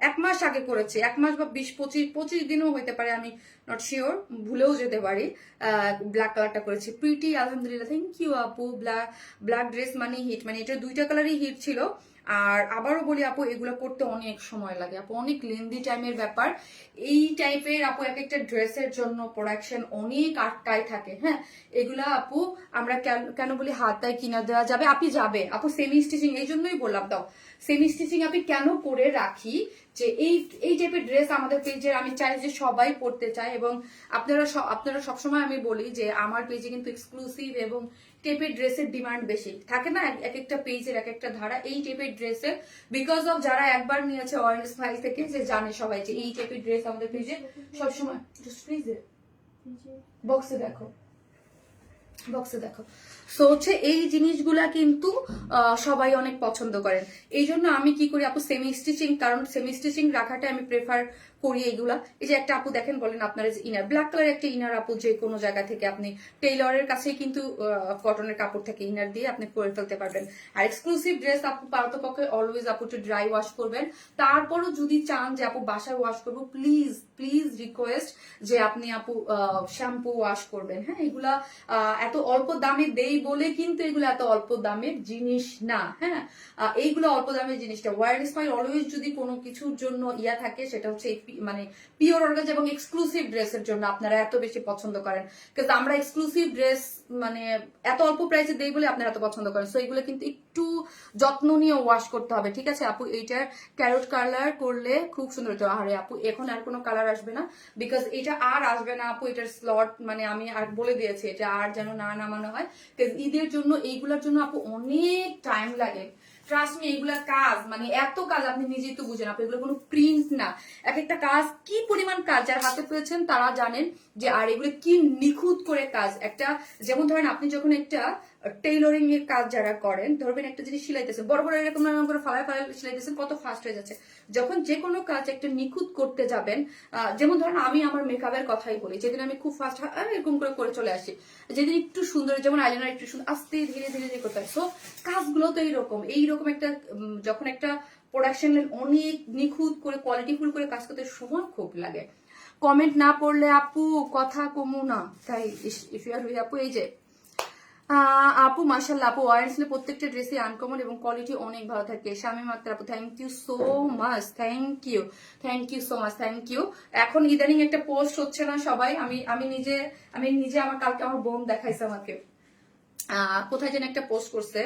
1 মাস আগে করেছে, 1 মাস বা 20-25 দিনও হইতে পারে, আমি নট শিওর, ভুলেও যেতে পারি। ব্ল্যাক কালারটা করেছি, প্রিটি, আলহামদুলিল্লাহ, থ্যাংক ইউ আপু। ব্ল্যাক ড্রেস মানে হিট, মানে এটা দুইটা কালারই হিট ছিল। আর আবারও বলি আপু, এগুলো করতে অনেক সময় লাগে আপু, অনেক লেন্দি টাইমের ব্যাপার। এই টাইপের আপু এক একটা ড্রেসের জন্য প্রোডাকশন অনেক আটকায় থাকে। হ্যাঁ, এগুলা আপু আমরা কেন বলি হাতায় কিনা দেওয়া যাবে, আপনি যাবে আপু সেমি স্টিচিং, এই জন্যই বললাম দাও সেমি স্টিচিং আপনি কেন করে রাখি, যে এই টাইপের ড্রেস আমাদের পেজের আমি চাই যে সবাই পড়তে চায়। এবং আপনারা সবসময় আমি বলি যে আমার পেজে কিন্তু এক্সক্লুসিভ এবং টাইপের ড্রেসের ডিমান্ড বেশি থাকে না, এক একটা পেজের এক একটা ধারা এই টাইপের ড্রেসের, বিকজ অফ যারা একবার নিয়েছে অয়েল স্মাইল থেকে, যে জানে সবাই যে এই টাইপের ড্রেস আমাদের পেজে সবসময়। বক্সে দেখো, বক্সে দেখো। সো হচ্ছে এই জিনিসগুলা কিন্তু সবাই অনেক পছন্দ করেন। এই জন্য আমি কি করি আপু সেমি স্টিচিং, কারণ সেমি স্টিচিং রাখাটা আমি প্রেফার করি। এইগুলা এই যে একটা আপু দেখেন বলেন আপনার ইনার ব্ল্যাক কালার একটা ইনার আপু যে কোনো জায়গা থেকে আপনি টেইলরের কাছেই কিন্তু কটনের কাপড় থেকে ইনার দিয়ে আপনি করে ফেলতে পারবেন। আর এক্সক্লুসিভ ড্রেস আপু পারতপক্ষে অলওয়েজ আপু একটু ড্রাই ওয়াশ করবেন। তারপরও যদি চান যে আপু বাসায় ওয়াশ করবো, প্লিজ প্লিজ রিকোয়েস্ট যে আপনি আপু শ্যাম্পু ওয়াশ করবেন। হ্যাঁ, এগুলা এত অল্প দামে দেই বলে কিন্তু এগুলো এত অল্প দামের জিনিস না। হ্যাঁ, এইগুলো অল্প দামের জিনিসটা ওয়ার স্মাইল অলওয়েজ যদি কোনো কিছুর জন্য ইয়া থাকে সেটা হচ্ছে মানে পিওর অর্গানজ এবং এক্সক্লুসিভ ড্রেসের জন্য আপনারা এত বেশি পছন্দ করেন। কিন্তু আমরা এক্সক্লুসিভ ড্রেস মানে এত অল্প প্রাইসে দেই বলে আপনারা এত পছন্দ করেন। সো এগুলো কিন্তু একটু যত্ন নিয়ে ওয়াশ করতে হবে, ঠিক আছে আপু। এইটার ক্যারট কালার করলে খুব সুন্দর হতো। আরে আপু এখন আর কোনো কালার আসবে না, বিকজ এটা আর আসবে না আপু, এটার স্লট মানে আমি আর বলে দিয়েছি এটা আর যেন না নামানো হয়। ঈদের জন্য এইগুলোর জন্য আপু অনেক টাইম লাগে। ট্রাস্ট মি, এইগুলা কাজ মানে এত কাজ আপনি নিজেই তো বুঝেন আপু, এগুলো কোনো প্রিন্ট না, এক একটা কাজ কি পরিমাণ কাজ যারা হাতে পেয়েছেন তারা জানেন যে। আর এগুলো কি নিখুঁত করে কাজ একটা, যেমন ধরেন আপনি যখন একটা টেইলরিং এর কাজ যারা করেন, ধরবেন একটা জিনিস সিলাইতেছেন বড় বড় এরকম নাম করে ফালায় ফালায় সিলাইতেছেন, কত ফাস্ট হয়ে যাচ্ছে। যখন যে কোনো কাজ একটা নিখুঁত করতে যাবেন, যেমন ধরেন আমি আমার মেকআপের কথাই বলি, যেদিন আমি খুব ফাস্ট এরকম করে চলে আসি, যেদিন একটু সুন্দর যেমন আইলাইনার একটু সুন্দর আস্তে ধীরে ধীরে ধীরে করতে হয়। সো কাজগুলো তো এইরকম একটা যখন একটা প্রোডাকশন অনেক নিখুঁত করে কোয়ালিটিফুল করে কাজ করতে সময় খুব লাগে। কমেন্ট না পড়লে আপু কথা কমু না, তাই ইফিয়ার হই আপু। এই যে আপু মাশাআল্লাহ আপু অয়েন্সলে প্রত্যেকটা ড্রেসই আনকমন এবং কোয়ালিটি অনেক ভালো থাকে। শামীম আক্তার আপু thank you so much, thank you so much, thank you. এখন ইদানিং একটা পোস্ট হচ্ছে না সবাই, আমি নিজে আমার কালকে আমার বোন দেখাইছে আমাকে, কোথায় যেন একটা পোস্ট করছে,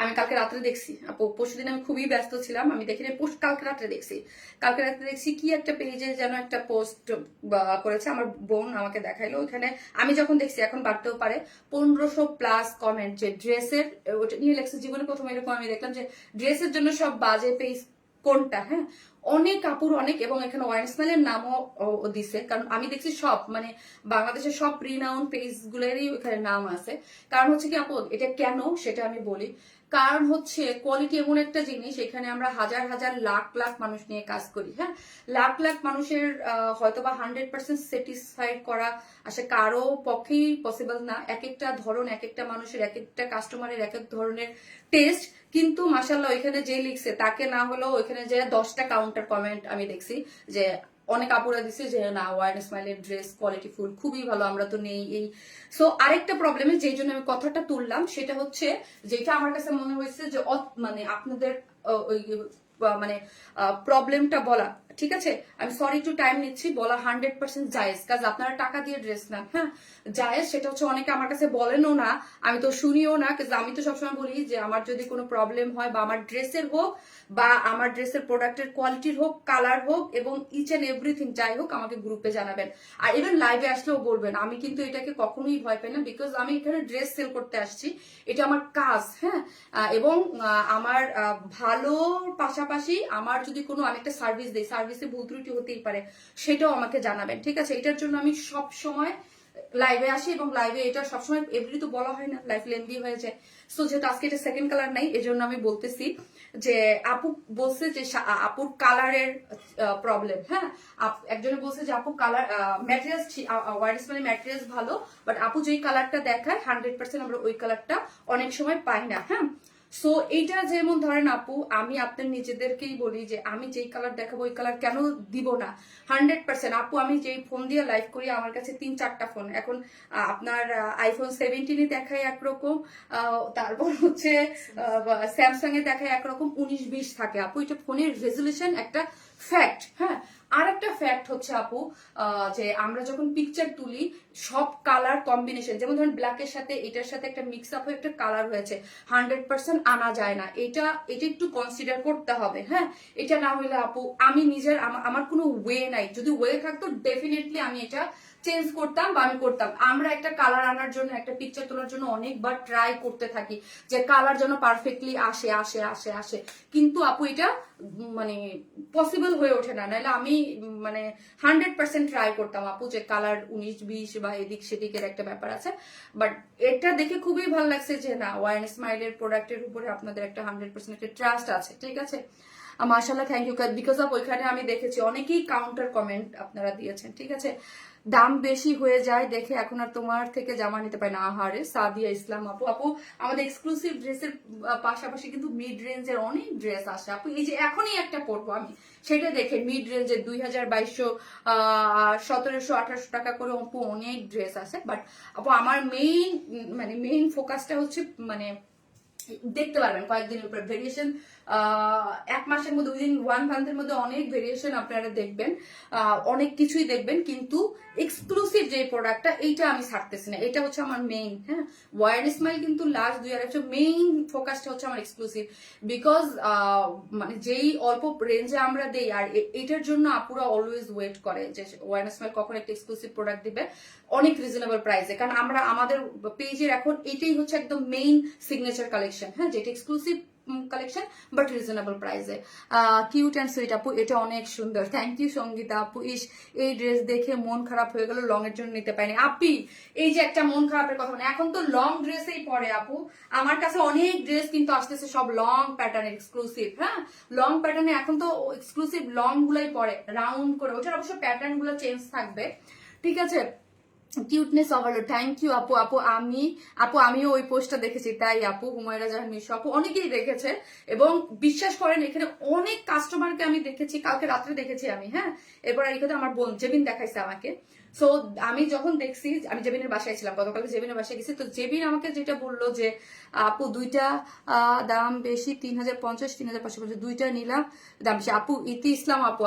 আমি কালকে রাত্রে দেখছি আপু, পরশুদিন আমি খুবই ব্যস্ত ছিলাম, আমি দেখিনি পোস্ট, কালকে রাত্রে দেখছি কি একটা পেজে যেন একটা পোস্ট করেছে আমার বোন আমাকে দেখাইলো। ওইখানে আমি যখন দেখছি, এখন বাড়তেও পারে, 1500+ কমেন্ট যে ড্রেসের ওটা নিয়ে লেখছে। জীবনে প্রথম এরকম আমি দেখলাম যে ড্রেসের জন্য সব বাজে পেজ কোনটা। হ্যাঁ, অনেক কাপড় অনেক, এবং এখানে ওয়াইন স্মেলের নামও দিছে, কারণ আমি দেখছি সব মানে বাংলাদেশের সব রিনাউন পেজ গুলোরই ওখানে নাম আছে। কারণ হচ্ছে কি আপু এটা কেন সেটা আমি বলি, কারণ হচ্ছে কোয়ালিটি এমন একটা জিনিস, এখানে আমরা হাজার হাজার লাখ লাখ মানুষ নিয়ে কাজ করি। হ্যাঁ, লাখ লাখ মানুষের হয়তোবা 100% স্যাটিসফাইড করা আসলে কারো পক্ষেই পসিবল না। এক একটা ধরন, এক একটা মানুষের, এক একটা কাস্টমারের এক এক ধরনের টেস্ট। কিন্তু মাশাআল্লাহ ওইখানে যে লিখছে তাকে না হলেও ওইখানে যে 10টা কাউন্টার কমেন্ট আমি দেখছি, যে অনেক আপুরা দিচ্ছে যে না ওয়াইন স্মাইলের ড্রেস কোয়ালিটি ফুল খুবই ভালো, আমরা তো নেই এই। সো আরেকটা প্রবলেমে যেই জন্য আমি কথাটা তুললাম সেটা হচ্ছে, যেটা আমার কাছে মনে হয়েছে যে মানে আপনাদের ওই মানে প্রবলেমটা বলা, ঠিক আছে আমি সরি একটু টাইম নিচ্ছি, বলা 100% জায়েজ, কাজ আপনারা টাকা দিয়ে ড্রেস নেন। হ্যাঁ, জায়েজ, সেটা হচ্ছে অনেকে আমার কাছে বলেনও না, আমি তো শুনিও না, কাজ আমি তো সবসময় বলি যে আমার যদি কোনো প্রবলেম হয় বা আমার ড্রেসের হোক বা আমার ড্রেসের প্রোডাক্টের কোয়ালিটির হোক, কালার হোক এবং ইচ এন্ড এভরিথিং যাই হোক আমাকে গ্রুপে জানাবেন। আর ইভেন লাইভে আসলেও বলবেন, আমি কিন্তু এটাকে কখনোই ভয় পাই না, বিকজ আমি এখানে ড্রেস সেল করতে আসছি, এটা আমার কাজ। হ্যাঁ, এবং আমার ভালোর পাশাপাশি আমার যদি কোনো আমি একটা সার্ভিস দিই, সার্ভিসে ভুল ত্রুটি হতেই পারে, সেটাও আমাকে জানাবেন, ঠিক আছে। এটার জন্য আমি সব সময় লাইভে আসি, এবং লাইভে এটা সবসময় এভরি তো বলা হয় না, লাইভ লেন্দি হয়ে যায়। সো যেহেতু আজকে এটা সেকেন্ড কালার নাই, এজন্য আমি বলতেছি যে আপু বলছে যে আপুর কালারের প্রবলেম। হ্যাঁ, একজনে বলছে যে আপু কালার ম্যাটেরিয়ালস ওয়াইড স্মেলের ম্যাটেরিয়ালস ভালো, বাট আপু যেই কালারটা দেখায় 100% আমরা ওই কালারটা অনেক সময় পাই না। হ্যাঁ, সো এইটা যেমন ধরেন আপু, আমি আপনার নিজেদেরকেই বলি যে আমি যেই কালার দেখাবো ওই কালার কেন দিব না, 100%। আপু আমি যেই ফোন দিয়ে লাইভ করি আমার কাছে 3-4টা ফোন এখন, আপনার আইফোন 17 দেখায় একরকম, তারপর হচ্ছে স্যামসাং এ দেখায় একরকম, 19-20 থাকে আপু, এটা ফোনের রেজলিউশন একটা ফ্যাক্ট। হ্যাঁ, আর একটা ফ্যাক্ট হচ্ছে আপু, যে আমরা যখন পিকচার তুলি সব কালার কম্বিনেশন, যেমন ধরেন ব্ল্যাকের সাথে এটার সাথে একটা মিক্স আপ হয়ে একটা কালার হয়েছে, 100% আনা যায় না, এটা একটু কনসিডার করতে হবে। হ্যাঁ, এটা না হলে আপু আমি নিজের আমার কোনো ওয়ে নাই, যদি ওয়ে থাকতো ডেফিনেটলি আমি এটা চেঞ্জ করতাম বা আমি করতাম। আমরা একটা কালার আনার জন্য, একটা পিকচার তোলার জন্য অনেকবার ট্রাই করতে থাকি যে কালার যেন পারফেক্টলি আসে আসে আসে আসে, কিন্তু আপু এটা মানে পসিবল হয়ে ওঠে না। নাহলে আমি মানে 100% ট্রাই করতাম আপু যে কালার 19-20 বা এদিক সেদিকের একটা ব্যাপার আছে। বাট এটা দেখে খুবই ভালো লাগছে যে না, ওয়াইন স্মাইলের প্রোডাক্টের উপরে আপনাদের একটা 100% একটা ট্রাস্ট আছে। ঠিক আছে, মাশাআল্লাহ, থ্যাংক ইউ। বিকজ অফ ওইখানে আমি দেখেছি অনেকেই কাউন্টার কমেন্ট আপনারা দিয়েছেন। ঠিক আছে, দাম বেশি হয়ে যায় দেখে এখন আর তোমার থেকে জামা নিতে পারি না। আহারে সাদিয়া ইসলাম আপু, আপু আমাদের এক্সক্লুসিভ ড্রেসের পাশাপাশি কিন্তু মিড রেঞ্জের অনেক ড্রেস আসে আপু। এই যে এখনই একটা পরবো আমি, সেটা দেখে মিড রেঞ্জের 2000-2200 1700-1800 টাকা করে আপু অনেক ড্রেস আছে। বাট আপু আমার মেইন ফোকাসটা হচ্ছে মানে দেখতে পারবেন কয়েকদিনের উপরে ভেরিয়েশন, 1 মাসের মধ্যে, উইদিন 1 মান্থের মধ্যে অনেক ভেরিয়েশন আপনারা দেখবেন, অনেক কিছুই দেখবেন। কিন্তু এক্সক্লুসিভ যে প্রোডাক্টটা এইটা আমি ছাড়তেছি না, এটা হচ্ছে আমার মেইন। হ্যাঁ, ওয়ার স্মাইল কিন্তু লাস্ট 2 মেইন ফোকাসটা হচ্ছে আমার এক্সক্লুসিভ। বিকজ মানে যেই অল্প রেঞ্জে আমরা দেই, আর এটার জন্য আপুরা অলওয়েজ ওয়েট করে যে ওয়ার স্মাইল কখন একটা এক্সক্লুসিভ প্রোডাক্ট দিবে অনেক রিজনেবল প্রাইসে। কারণ আমরা আমাদের পেজের এখন এটাই হচ্ছে একদম মেইন সিগনেচার কালেকশন। হ্যাঁ, যেটা এক্সক্লুসিভ কালেকশন বাট রিজনেবল প্রাইসে। কিউট অ্যান্ড সুইট আপু, এটা অনেক সুন্দর, থ্যাংক ইউ সঙ্গীতা আপু। এই ড্রেস দেখে মন খারাপ হয়ে গেল, লং এর জন্য নিতে পারিনি। আপি এই যে একটা মন খারাপের কথা, মানে এখন তো লং ড্রেসেই পরে আপু, আমার কাছে অনেক ড্রেস কিন্তু আসতেছে সব লং প্যাটার্নের এক্সক্লুসিভ। হ্যাঁ, লং প্যাটার্নে এখন তো এক্সক্লুসিভ লং গুলাই পরে রাউন্ড করে, ওটার অবশ্য প্যাটার্ন গুলো চেঞ্জ থাকবে। ঠিক আছে, কিউটনেস ওভারলোড, থ্যাংক ইউ আপু। আমিও ওই পোস্টটা দেখেছি, তাই আপু হুমায়রা জাহান মিশু আপু অনেকেই দেখেছে, এবং বিশ্বাস করেন এখানে অনেক কাস্টমারকে আমি দেখেছি, কালকে রাত্রে দেখেছি আমি। হ্যাঁ, এরপর আর কথা আমার বোন জেবিন দেখাইছে আমাকে। সো আমি যখন দেখছি, আমি জেবিনের বাসায় ছিলাম গতকালকে, জেবিনের বাসায় গেছি, তো জেবিন আমাকে যেটা বললো যে আপু দুইটা দাম বেশি, 3050 3550, দুইটা নিলাম দাম বেশি। আপু ইতি ইসলাম আপু,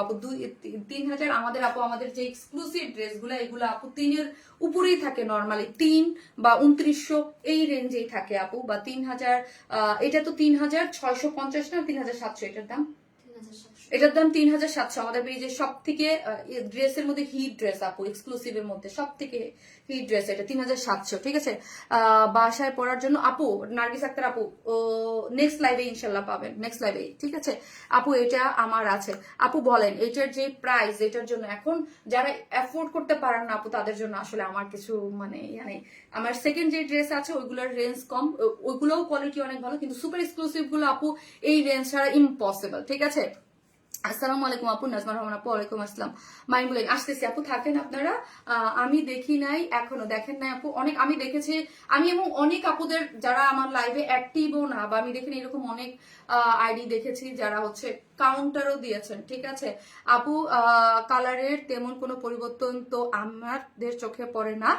3000 আমাদের আপু, আমাদের যে এক্সক্লুসিভ ড্রেসগুলো এগুলো আপু 3-এর উপরেই থাকে নর্মালি, 3 বা 2900 এই রেঞ্জেই থাকে আপু, বা 3000। এটা তো 3650 না 3700 এটার দাম 3700। আমাদের পেজে সব থেকে ড্রেসের মধ্যে হিট ড্রেস আপু, এক্সক্লুসিভের মধ্যে সব থেকে হিট ড্রেস এটা 3700। ঠিক আছে, বাসায় পরার জন্য আপু, নার্গিস আক্তার আপু নেক্সট লাইভে ইনশাল্লাহ পাবেন, নেক্সট লাইভে। ঠিক আছে আপু, এটা আমার আছে। আপু বলেন এটার যে প্রাইস, এটার জন্য এখন যারা অ্যাফোর্ড করতে পারেন না আপু, তাদের জন্য আসলে আমার কিছু মানে আমার সেকেন্ড যে ড্রেস আছে ওইগুলোর রেঞ্জ কম, ওইগুলোও কোয়ালিটি অনেক ভালো, কিন্তু সুপার এক্সক্লুসিভ গুলো আপু এই রেঞ্জ ছাড়া ইম্পসিবল। ঠিক আছে, আসসালামু আলাইকুম আপু, নাজমা রহমান আপু, ওয়ালাইকুম আসসালাম। মাইন বলেন আসতেছি আপু, থাকেন আপনারা। আমি দেখি নাই, এখনো দেখেন নাই আপু, অনেক আমি দেখেছি আমি, এবং অনেক আপুদের যারা আমার লাইভে অ্যাক্টিভও না, বা আমি দেখিনি এরকম অনেক আইডি দেখেছি যারা হচ্ছে কাউন্টারও দিয়েছেন। ঠিক আছে আপু, কালারের তেমন কোনো পরিবর্তন তো আমাদের চোখে পড়ে না,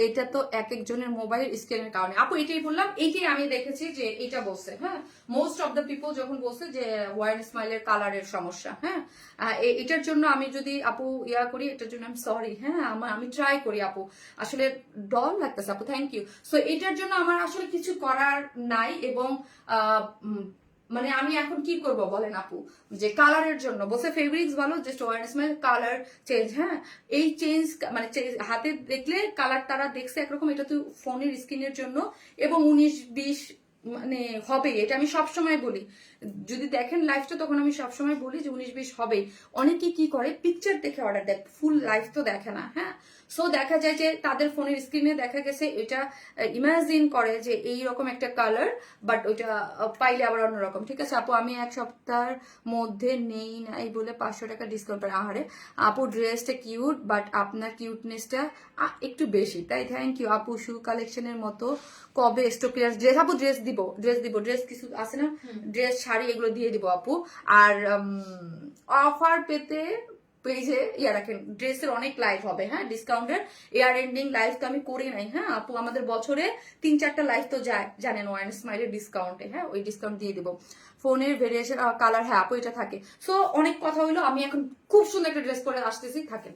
এটা তো এক একজনের মোবাইল স্ক্রিনের কারণে। আপু এটাই বললাম, এইটাই আমি দেখেছি যে এটা বলছে। হ্যাঁ, মোস্ট অফ দ্য পিপল যখন বলছে যে ওয়াইন স্মাইলের কালারের সমস্যা। হ্যাঁ, এটার জন্য আমি যদি আপু করি, এটার জন্য আমি সরি। হ্যাঁ, আমি ট্রাই করি আপু, আসলে ডর লাগতেছে আপু, থ্যাংক ইউ। সো এটার জন্য আমার আসলে কিছু করার নাই, এবং মানে আমি এখন কি করব বলেন আপু, যে কালারের জন্য বলছে ফেব্রিক্স ভালো, just wow smile colour change. হ্যাঁ, এই চেঞ্জ মানে হাতে দেখলে কালার তারা দেখছে একরকম, এটা তো ফোনের স্ক্রিনের জন্য, এবং 19-20 মানে হবে, এটা আমি সবসময় বলি যদি দেখেন লাইফটা তখন আমি সবসময় বলি যে 19-20 হবেই। অনেকে কি করে পিকচার দেখে অর্ডার দেয়, ফুল লাইফ তো দেখে না। হ্যাঁ, সো দেখা যায় যে তাদের ফোনের স্ক্রিনে দেখা গেছে এটা ইমাজিন করে যে এইরকম একটা কালার, বাট ওইটা পাইলে আবার অন্যরকম। ঠিক আছে আপু, আমি এক সপ্তাহের মধ্যে নেই নাই বলে 500 টাকা ডিসকাউন্ট পাই। আহারে আপু, ড্রেসটা কিউট, বাট আপনার কিউটনেসটা একটু বেশি, তাই থ্যাংক ইউ আপু। শু কালেকশনের মতো কবে স্টক ক্লিয়ার? ড্রেস আপু, ড্রেস দিব, ড্রেস কিছু আছে না, ড্রেস শাড়ি এগুলো দিয়ে দিব আপু। আর অফার পেতে পেজে ইয়া রাখেন, ড্রেসের অনেক লাইভ হবে। হ্যাঁ, ডিসকাউন্টের ইয়ার এন্ডিং লাইভ তো আমি করি নাই। হ্যাঁ আপু, আমাদের বছরে 3-4টা লাইভ তো যায় জানেন, ওয়ান স্মাইলের ডিসকাউন্টে। হ্যাঁ, ওই ডিসকাউন্ট দিয়ে দেবো। ফোনের ভেরিয়েশন কালার, হ্যাঁ আপু এটা থাকে। সো অনেক কথা হইলো, আমি এখন খুব সুন্দর একটা ড্রেস পরে আসতেছি, থাকেন।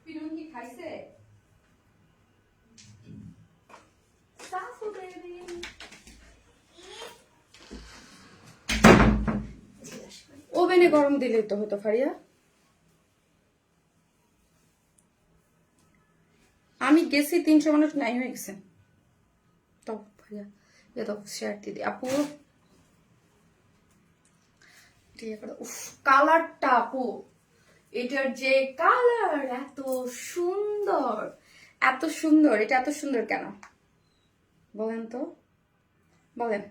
পিরুন কি খাইছে? ওভেনে গরম দিলেই তো হতো ফারিয়া। আমি গেছি 300 মানুষ নাই হয়ে গেছে। তো ফারিয়া এ তো শেয়ার দিদি আপু, উফ কালারটা আপু, এটার যে কালার এত সুন্দর, এত সুন্দর, এটা এত সুন্দর কেন বলেন তো, বলেন।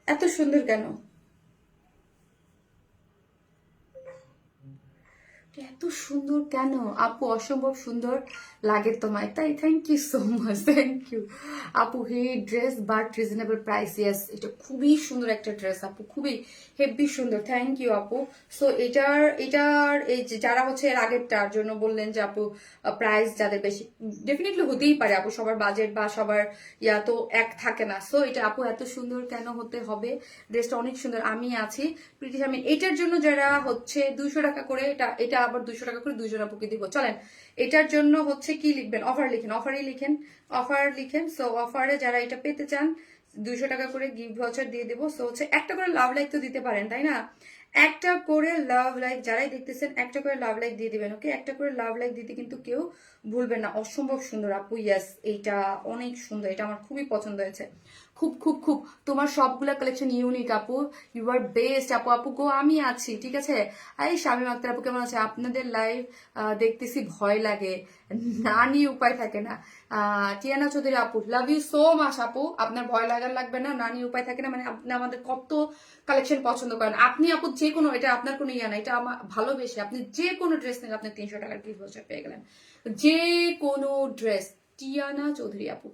এত সুন্দর কেন, এত সুন্দর কেন আপু? অসম্ভব সুন্দর লাগে তোমায়, তাই thank you so much, thank you আপু। Hey dress but reasonable price, yes এটা খুবই সুন্দর একটা ড্রেস আপু, খুবই হেভি সুন্দর, থ্যাংক ইউ আপু। সো এটার এই যে যারা হচ্ছে এর আগেরটার জন্য বললেন যে আপু প্রাইস যাদের বেশি, ডেফিনেটলি হতেই পারে আপু, সবার বাজেট বা সবার ইয়া তো এক থাকে না। সো এটা আপু এত সুন্দর কেন হতে হবে? ড্রেসটা অনেক সুন্দর, আমি আছি প্রীতি শামিন। এটার জন্য যারা হচ্ছে 200 টাকা করে, এটা এটা আবার 200 টাকা করে 2 জন আপুকে দিব। চলেন এটার জন্য হচ্ছে কি লিখবেন, অফার লিখেন, অফারই লিখেন, অফার লিখেন। সো অফারে যারা এটা পেতে চান 200 টাকা করে গিফট ভাউচার দিয়ে দেবো। সো হচ্ছে একটা করে লাভ লাইক তো দিতে পারেন, তাই না? একটা করে লাভ লাইক, যারাই দেখতেছেন একটা করে লাভ লাইক দিয়ে দিবেন, ওকে? একটা করে লাভ লাইক দিতে কিন্তু কেউ ভুলবেন না। অসম্ভব সুন্দর আপু, ইয়াস এইটা অনেক সুন্দর, এটা আমার খুবই পছন্দ হয়েছে, খুব খুব খুব। তোমার সবগুলা কালেকশন ইউনিক আপু, ইউ আর বেস্ট আপু। আপু গো আমি আছি, ঠিক আছে? এই শামীম আক্তার আপু কেমন আছে? আপনাদের লাইভ দেখতেছি ভয় লাগে, নানি উপায় থাকে না। টিয়ানা চৌধুরী আপু, লাভ ইউ সো মাচ আপু। আপনার ভয় লাগার লাগবে না, নানি উপায় থাকে না মানে আপনি আমাদের কত কালেকশন পছন্দ করেন। আপনি আপু যে কোনো, এটা আপনার কোনো ইয়া না, এটা আমার ভালোবেসে আপনি যে কোনো ড্রেস নিলে আপনি 300 টাকার গিফট ভাউচার পেয়ে গেলেন, যে কোনো ড্রেস। টিয়ানা চৌধুরী আপু,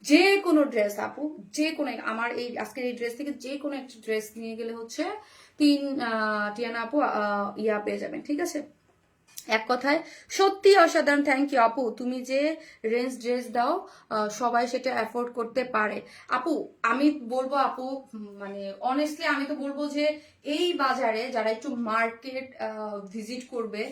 যে কোনো ড্রেস আপু, যে কোনো, আমার এই আজকের এই ড্রেস থেকে যে কোনো একটা ড্রেস নিয়ে গেলে হচ্ছে টিয়ানা আপু ইয়া পেয়ে যাবেন, ঠিক আছে? এক কথায় সত্যি অসাধারণ, থ্যাংক ইউ আপু। তুমি যে রেঞ্জ ড্রেস দাও সবাই সেটা অ্যাফোর্ড করতে পারে আপু। আমি বলবো আপু, মানে অনেস্টলি আমি তো বলবো যে এই বাজারে যারা একটু মার্কেট ভিজিট করবে,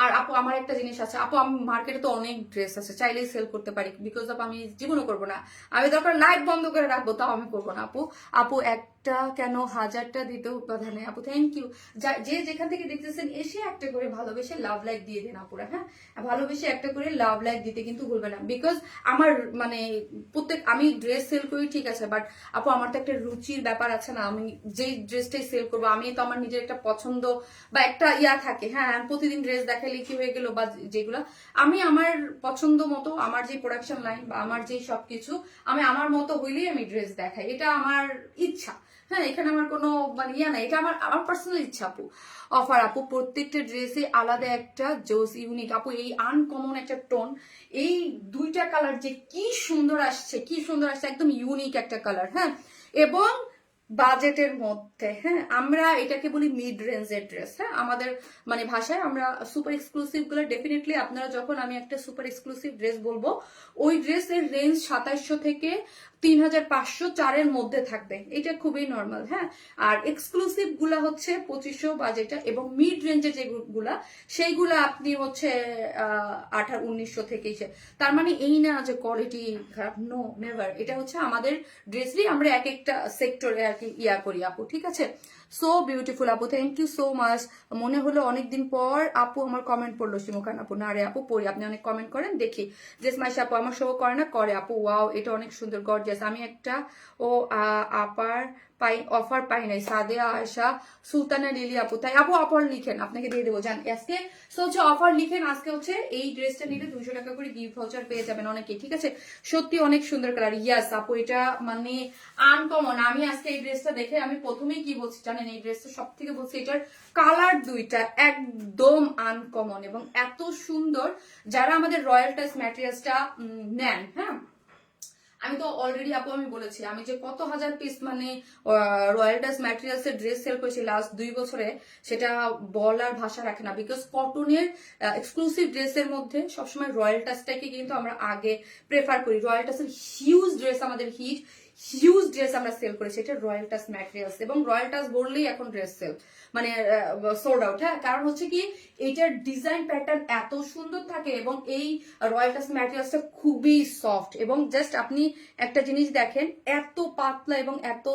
আর আপু আমার একটা জিনিস আছে আপু, আমি মার্কেটে তো অনেক ড্রেস আছে, চাইলেই সেল করতে পারি, বিকজ অফ আমি জীবনও করবো না, আমি দরকার লাইট বন্ধ করে রাখবো, তাও আমি করবো না আপু। আপু একটা কেন 1000টা দিতেও বাধা নেই আপু, থ্যাংক ইউ। যে যেখান থেকে দেখতেছেন এসে একটা করে ভালোবেসে লাভ লাইক দিয়ে দিন আপুরা, হ্যাঁ ভালোবেসে একটা করে লাভ লাইক দিতে কিন্তু ভুলবে না, বিকজ আমার মানে আমি ড্রেস সেল করি ঠিক আছে, বাট আপু আমার তো একটা রুচির ব্যাপার আছে না, আমি যেই ড্রেসটাই সেল করবো, আমি তো আমার নিজের একটা পছন্দ বা একটা ইয়া থাকে, হ্যাঁ প্রতিদিন ড্রেস দেখালে কি হয়ে গেল বা যেগুলো, আমি আমার পছন্দ মতো আমার যে প্রোডাকশন লাইন বা আমার যে সবকিছু আমি আমার মতো হইলেই আমি ড্রেস দেখাই, এটা আমার ইচ্ছা। হ্যাঁ এখানে আমার কোনো মানে ইয়া নাই, এটা আমার আমার পার্সোনাল ইচ্ছা আপু। অফার আপু প্রত্যেকটা ড্রেসে আলাদা একটা জোস ইউনিক আপু, এই আনকমন একটা টোন, এই দুইটা কালার যে কি সুন্দর আসছে, কি সুন্দর আসছে, একদম ইউনিক একটা কালার, হ্যাঁ এবং বাজেটের মধ্যে, হ্যাঁ আমরা এটাকে বলি মিড রেঞ্জের ড্রেস, হ্যাঁ আমাদের মানে ভাষায় আমরা সুপার এক্সক্লুসিভ গুলো ডেফিনেটলি আপনারা যখন আমি একটা সুপার এক্সক্লুসিভ ড্রেস বলবো, ওই ড্রেসের রেঞ্জ 2700 থেকে 3500 4-এর মধ্যে থাকবে, এটা খুবই নর্মাল, হ্যাঁ আর এক্সক্লুসিভ গুলা হচ্ছে 2500 বাজেটা, এবং মিড রেঞ্জের যেগুলা সেইগুলা আপনি হচ্ছে 1900 থেকে, তার মানে এই না যে কোয়ালিটি খারাপ, নো নেভার, এটা হচ্ছে আমাদের ড্রেসই আমরা এক একটা সেক্টরে আর কি ইয়া করি আপু, ঠিক আছে। সো বিউটিফুল আপু, থ্যাংক ইউ সো মাচ। মনে হলো অনেকদিন পর আপু আমার কমেন্ট পড়লো শিমুখান আপু, না রে আপু পড়ি, আপনি অনেক কমেন্ট করেন দেখি, জেস মাইশা আপু আমার শো করে না, করে আপু, ওয়াও এটা অনেক সুন্দর গর্জিয়াস, আমি একটা ও আপার অফার পাই নাই, সাদিয়া আয়শা সুলতানা লিলি আপু, তাই আপু অফার লিখেন, আপনাকে দিয়ে দেবো জান আজকে। সো হচ্ছে অফার লিখেন, আজকে হচ্ছে এই ড্রেসটা নিলে 200 টাকা করে গিফট ভাউচার পেয়ে যাবেন অনেকেই, ঠিক আছে। সত্যি অনেক সুন্দর কালার, ইয়াস আপু এটা মানে আনকমন। আমি আজকে এই ড্রেসটা দেখে আমি প্রথমেই কি বলছি জানেন, এই ড্রেসটা সব থেকে বলছি এটার কালার দুইটা একদম আনকমন এবং এত সুন্দর। যারা আমাদের রয়্যাল টাচ ম্যাটেরিয়ালসটা নেন, হ্যাঁ আমি তো অলরেডি আপু আমি বলেছি আমি যে কত হাজার পিস মানে রয়্যাল টাচ ম্যাটেরিয়ালস এর ড্রেস সেল করেছি লাস্ট 2 বছরে, সেটা বলার ভাষা রাখে না, বিকজ কটনের এক্সক্লুসিভ ড্রেসের মধ্যে সবসময় রয়্যাল টাচটাকে কিন্তু আমরা আগে প্রেফার করি। রয়্যাল টাচের হিউজ ড্রেস আমাদের হিউজ ড্রেস আমরা সেল করেছি, এটা রয়্যাল টাচ ম্যাটেরিয়ালস, এবং রয়্যাল টাচ বললেই এখন ড্রেস সেল মানে সোল্ড আউট, হ্যাঁ কারণ হচ্ছে কি এটার ডিজাইন প্যাটার্ন এত সুন্দর থাকে, এবং এই রয়্যাল টাচ ম্যাটেরিয়ালসটা খুবই সফট, এবং জাস্ট আপনি একটা জিনিস দেখেন এত পাতলা এবং এত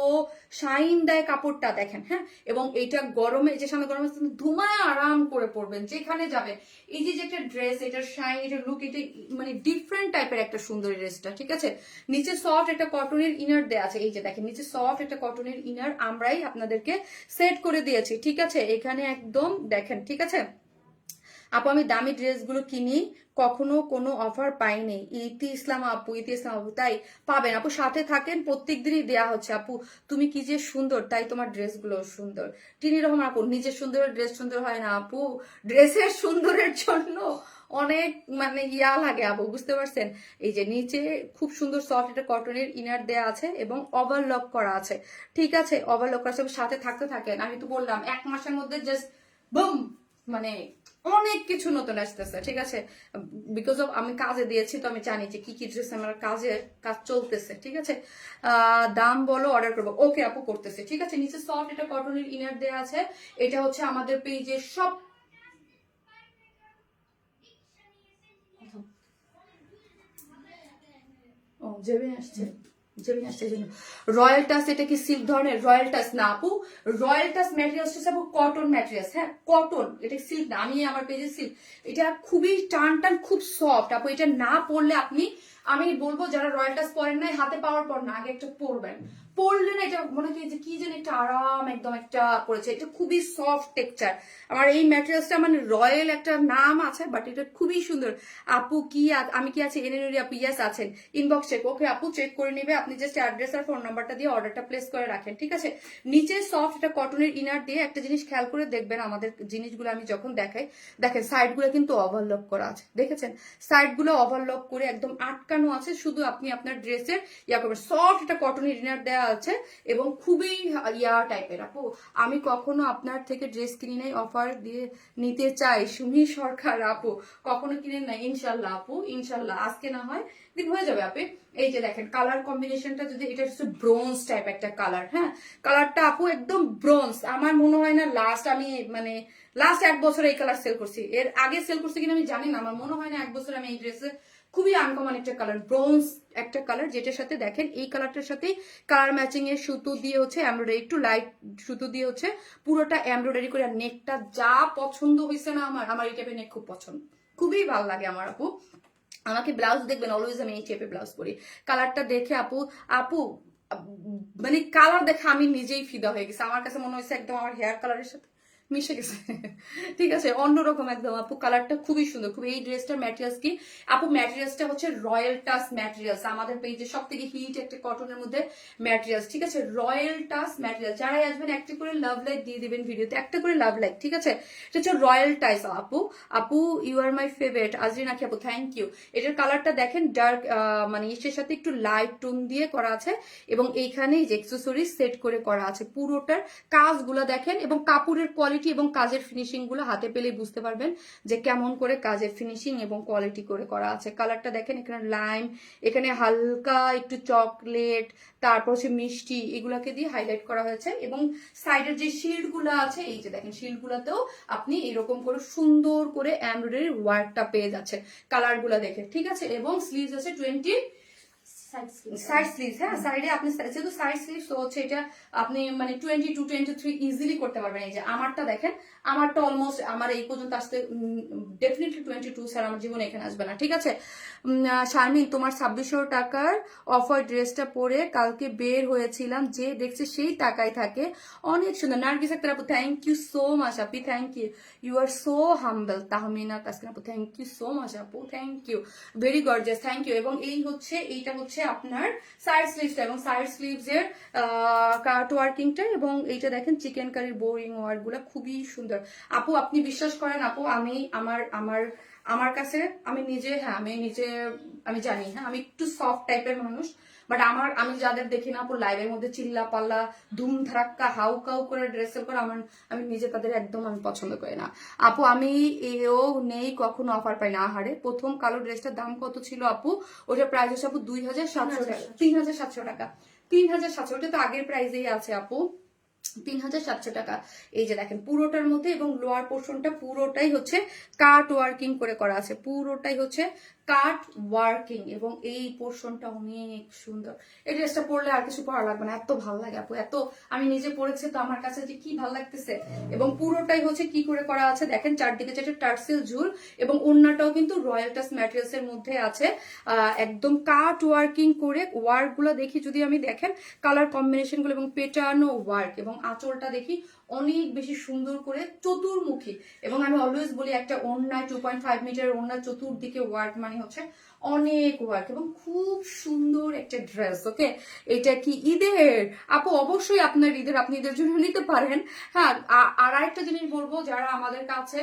শাইন দেয় কাপড়টা দেখেন, হ্যাঁ এবং এটা গরমে যে সামনে গরমে ধুমায় আরাম করে পরবেন যেখানে যাবেন। এই যে একটা ড্রেস, এটার শাইন, এটার লুক, এটা মানে ডিফারেন্ট টাইপের একটা সুন্দর ড্রেসটা, ঠিক আছে। নিচে সফট একটা কটনের ইনার দেয়া আছে, এই যে দেখেন নিচে সফট একটা কটনের ইনার আমরাই আপনাদেরকে সেট করে দিয়েছি, ঠিক আছে। এখানে একদম দেখেন, ঠিক আছে আপু আমি দামি ড্রেসগুলো কিনি কখনো কোনো অফার পাইনি, ইতি ইসলাম আপু তাই পাবেন আপু, সাথে থাকেন প্রত্যেক দিনই দেওয়া হচ্ছে আপু, তুমি কি যে সুন্দর তাই তোমার ড্রেসগুলো সুন্দর। টিনি রহমান আপু নিজের সুন্দরের ড্রেস সুন্দর হয় না আপু, ড্রেসের সুন্দরের জন্য অনেক মানে ইয়া লাগে আপু, বুঝতে পারছেন। এই যে নিচে খুব সুন্দর সফট একটা কটনের ইনার দেয়া আছে এবং ওভারলক করা আছে, ঠিক আছে ওভারলক করা আছে, সাথে থাকতে থাকেন। আমি তো বললাম 1 মাসের মধ্যে জাস্ট বুম মানে অনেক কিছু নতুন আসতেছে, ঠিক আছে। বিকজ অফ আমি কাজে দিয়েছি তো আমি জানি যে কি কি ড্রেস আমার কাজ চলতেছে, ঠিক আছে। দাম বলো অর্ডার করবো, ওকে আপু করতেছে, ঠিক আছে। নিচে সফট এটা কটনের ইনার দেয়া আছে, এটা হচ্ছে আমাদের পেজে সব ও জেবিন আসছে রয়্যাল টাচ, এটা কি সিল্ক ধরনের? রয়্যাল টাচ না আপু, রয়্যাল টাচ ম্যাটেরিয়ালস হচ্ছে আপু কটন ম্যাটেরিয়ালস, হ্যাঁ কটন, এটা সিল্ক না। আমি আমার পেজে সিল্ক, এটা খুবই টান খুব সফট আপু, এটা না পরলে আপনি আমি বলবো যারা রয়্যাল টাচ পরেন নাই হাতে পাওয়ার পর না আগে একটা পরবেন, পরলে না এটা মনে হয় যে কি যেন একটা আরাম একদম একটা পড়েছে, এটা খুবই সফট টেক্সচার। আমার এই ম্যাটেরিয়ালসটা মানে রয়্যাল একটা নাম আছে, বাট এটা খুবই সুন্দর। আপু কি আমি কি আছে এনএনরি আপু, ইয়াস আছেন, ইনবক্স চেক, ওকে আপু চেক করে নেবে, আপনি জাস্ট অ্যাড্রেস আর ফোন নাম্বারটা দিয়ে অর্ডারটা প্লেস করে রাখেন, ঠিক আছে। নিচে সফট একটা কটনের ইনার দিয়ে একটা জিনিস খেয়াল করে দেখবেন, আমাদের জিনিসগুলো আমি যখন দেখাই দেখেন সাইডগুলো কিন্তু ওভারলক করা আছে, দেখেছেন সাইডগুলো ওভারলক করে একদম আটকা আটকানো আছে, শুধু আপনি আপনার ড্রেসের ইয়া করবেন। সফট একটা কটনের ইনার দেওয়া আছে এবং খুবই ইয়া টাইপের। আপু আমি কখনো আপনার থেকে ড্রেস কিনি নাই, অফার দিয়ে নিতে চাই, সুমি সরকার আপু। কখনো কিনেন না? ইনশাল্লাহ আপু, ইনশাল্লাহ আজকে না হয় দিন হয়ে যাবে আপু। এই যে দেখেন কালার কম্বিনেশনটা, যদি এটা হচ্ছে ব্রোঞ্জ টাইপ একটা কালার, হ্যাঁ কালারটা আপু একদম ব্রোঞ্জ। আমার মনে হয় না আমি মানে লাস্ট 1 বছর এই কালার সেল করছি, এর আগে সেল করছি কিনা আমি জানি না, আমার মনে হয় না 1 বছর আমি এই ড্রেসে। খুবই আনকমন একটা কালার, ব্রোঞ্জ একটা কালার, যেটার সাথে দেখেন এই কালারটার সাথে কালার ম্যাচিং এর সুতো দিয়ে হচ্ছে এমব্রয়ডারি, একটু লাইট সুতো দিয়ে হচ্ছে পুরোটা এমব্রয়ডারি করে। নেকটা যা পছন্দ হয়েছে না আমার এই টাইপের নেক খুব পছন্দ, খুবই ভালো লাগে আমার আপু। আমাকে ব্লাউজ দেখবেন অলওয়েজ আমি এই টাইপের ব্লাউজ পরি। কালারটা দেখে আপু আপু মানে কালার দেখে আমি নিজেই ফিদা হয়ে গেছি। আমার কাছে মনে হয়েছে একদম আমার হেয়ার কালারের সাথে মিশে গেছে। ঠিক আছে, অন্যরকম একদম আপু। কালারটা খুবই সুন্দর, খুবই। এই ড্রেসটার ম্যাটেরিয়ালস কি আপু? ম্যাটেরিয়ালসটা হচ্ছে রয়্যাল টাচ ম্যাটেরিয়ালস, আমাদের পেজে সব থেকে হিট একটা কটনের মধ্যে ম্যাটেরিয়ালস। ঠিক আছে, রয়্যাল টাচ ম্যাটেরিয়াল। যারাই আসবেন একটা করে লাভ লাইক দিয়ে দিবেন ভিডিওতে, একটা করে লাভ লাইক। ঠিক আছে, এটা হচ্ছে রয়্যাল টাচ আপু। আপু you are my favourite Azrin Akhi আপু, থ্যাংক ইউ। এটার কালারটা দেখেন ডার্ক মানে ইসের সাথে একটু লাইট টোন দিয়ে করা আছে এবং এইখানে যে এক্সেসরিজ সেট করে করা আছে। পুরোটার কাজগুলো দেখেন এবং কাপড়ের কোয়ালিটি এবং কাজের ফিনিশিং গুলো হাতে পেলেই বুঝতে পারবেন যে কেমন করে কাজের ফিনিশিং এবং কোয়ালিটি করে করা আছে। কালারটা দেখেন, এখানে লাইম, এখানে হালকা একটু চকলেট, তারপর হচ্ছে মিষ্টি, এগুলাকে দিয়ে হাইলাইট করা হয়েছে। এবং সাইডের যে শিল্ড গুলা আছে, এই যে দেখেন শিল্ড গুলাতেও আপনি এরকম করে সুন্দর করে এমব্রয়ডারি ওয়ার্কটা পেয়ে যাচ্ছে কালার গুলা দেখে। ঠিক আছে, এবং স্লিভস আছে 20 সাইড স্লিভস। হ্যাঁ সাইডে আপনি যেহেতু সাইড স্লিভস তো হচ্ছে এটা আপনি মানে 22 23 ইজিলি করতে পারবেন। এই যে আমারটা দেখেন, আমারটা অলমোস্ট আমার এই পর্যন্ত আসতে ডেফিনেটলি 22 স্যার আমার জীবনে এখানে আসবে না। ঠিক আছে, শারমিন তোমার 2600 টাকার অফার ড্রেসটা পরে কালকে বের হয়েছিলাম, যে দেখছে সেই টাকায় থাকে, অনেক সুন্দর। নার্গিস আক্তার আপু, থ্যাংক ইউ সো মাচ আপি, thank you, you are so humble. Tahmina Taskin আপু, থ্যাংক ইউ সো মাচ আপু, thank you, very gorgeous, thank you. এবং এইটা হচ্ছে আপনার সাইড স্লিভসটা এবং সাইড স্লিভস এর কাট ওয়ার্কিংটা, এবং এইটা দেখেন চিকেন কারির বোরিং ওয়ার্ক গুলা খুবই সুন্দর। আপু আপনি বিশ্বাস করেন আপু, আমি আমার কাছে আমি নিজে, হ্যাঁ আমি জানি, হ্যাঁ আমি একটু সফট টাইপের মানুষ, বাট আমি যাদের দেখি না আপু লাইভের মধ্যে চিল্লা পাল্লা ধুম ধারাক্কা হাউ কাউ করে ড্রেস সেল করে, আমি নিজে তাদের একদম আমি পছন্দ করি না আপু। আমি এও নেই কখনো অফার পাই না। আহারে, প্রথম কালো ড্রেসটার দাম কত ছিল আপু? ওটার প্রাইস হচ্ছে আপু 2700 টাকা, 3700 টাকা, 3700। ওটা তো আগের প্রাইসেই আছে আপু, 3700 টাকা। এই যে দেখেন পুরোটার মধ্যে, এবং লোয়ার পোর্শনটা পুরোটাই হচ্ছে কাট ওয়ার্কিং করে করা আছে, পুরোটাই হচ্ছে কাট ওয়ার্কিং, এবং এই পোর্শনটা অনেক সুন্দর। এই ড্রেসটা পরলে আর কিছু পরা লাগবে না, এত ভালো লাগে আপু, এত আমি নিজে পরেছি তো আমার কাছে যে কি ভালো লাগতেছে। এবং পুরোটাই হচ্ছে কি করে করা আছে দেখেন, চারদিকে যেটা টার্সেল ঝুল, এবং ওড়নাটাও কিন্তু রয়্যাল টাচ ম্যাটেরিয়ালস এর মধ্যে আছে, একদম কাট ওয়ার্কিং করে। ওয়ার্ক গুলো দেখি যদি আমি দেখেন কালার কম্বিনেশন গুলো এবং পেটানো ওয়ার্ক, এবং আঁচলটা দেখি অনেক বেশি সুন্দর করে চতুর্মুখী। এবং আমি অলওয়েজ বলি একটা ওড়নায় 2.5 মিটারের ওড়না চতুর্দিকে ওয়ার্ক মানে হচ্ছে অনেক ওয়ার্ক, এবং খুব সুন্দর একটা ড্রেস। ওকে, এটা কি ঈদের আপু? অবশ্যই আপনার ঈদের, আপনি ঈদের জন্য নিতে পারেন। হ্যাঁ, আর একটা জিনিস বলবো, যারা আমাদের কাছে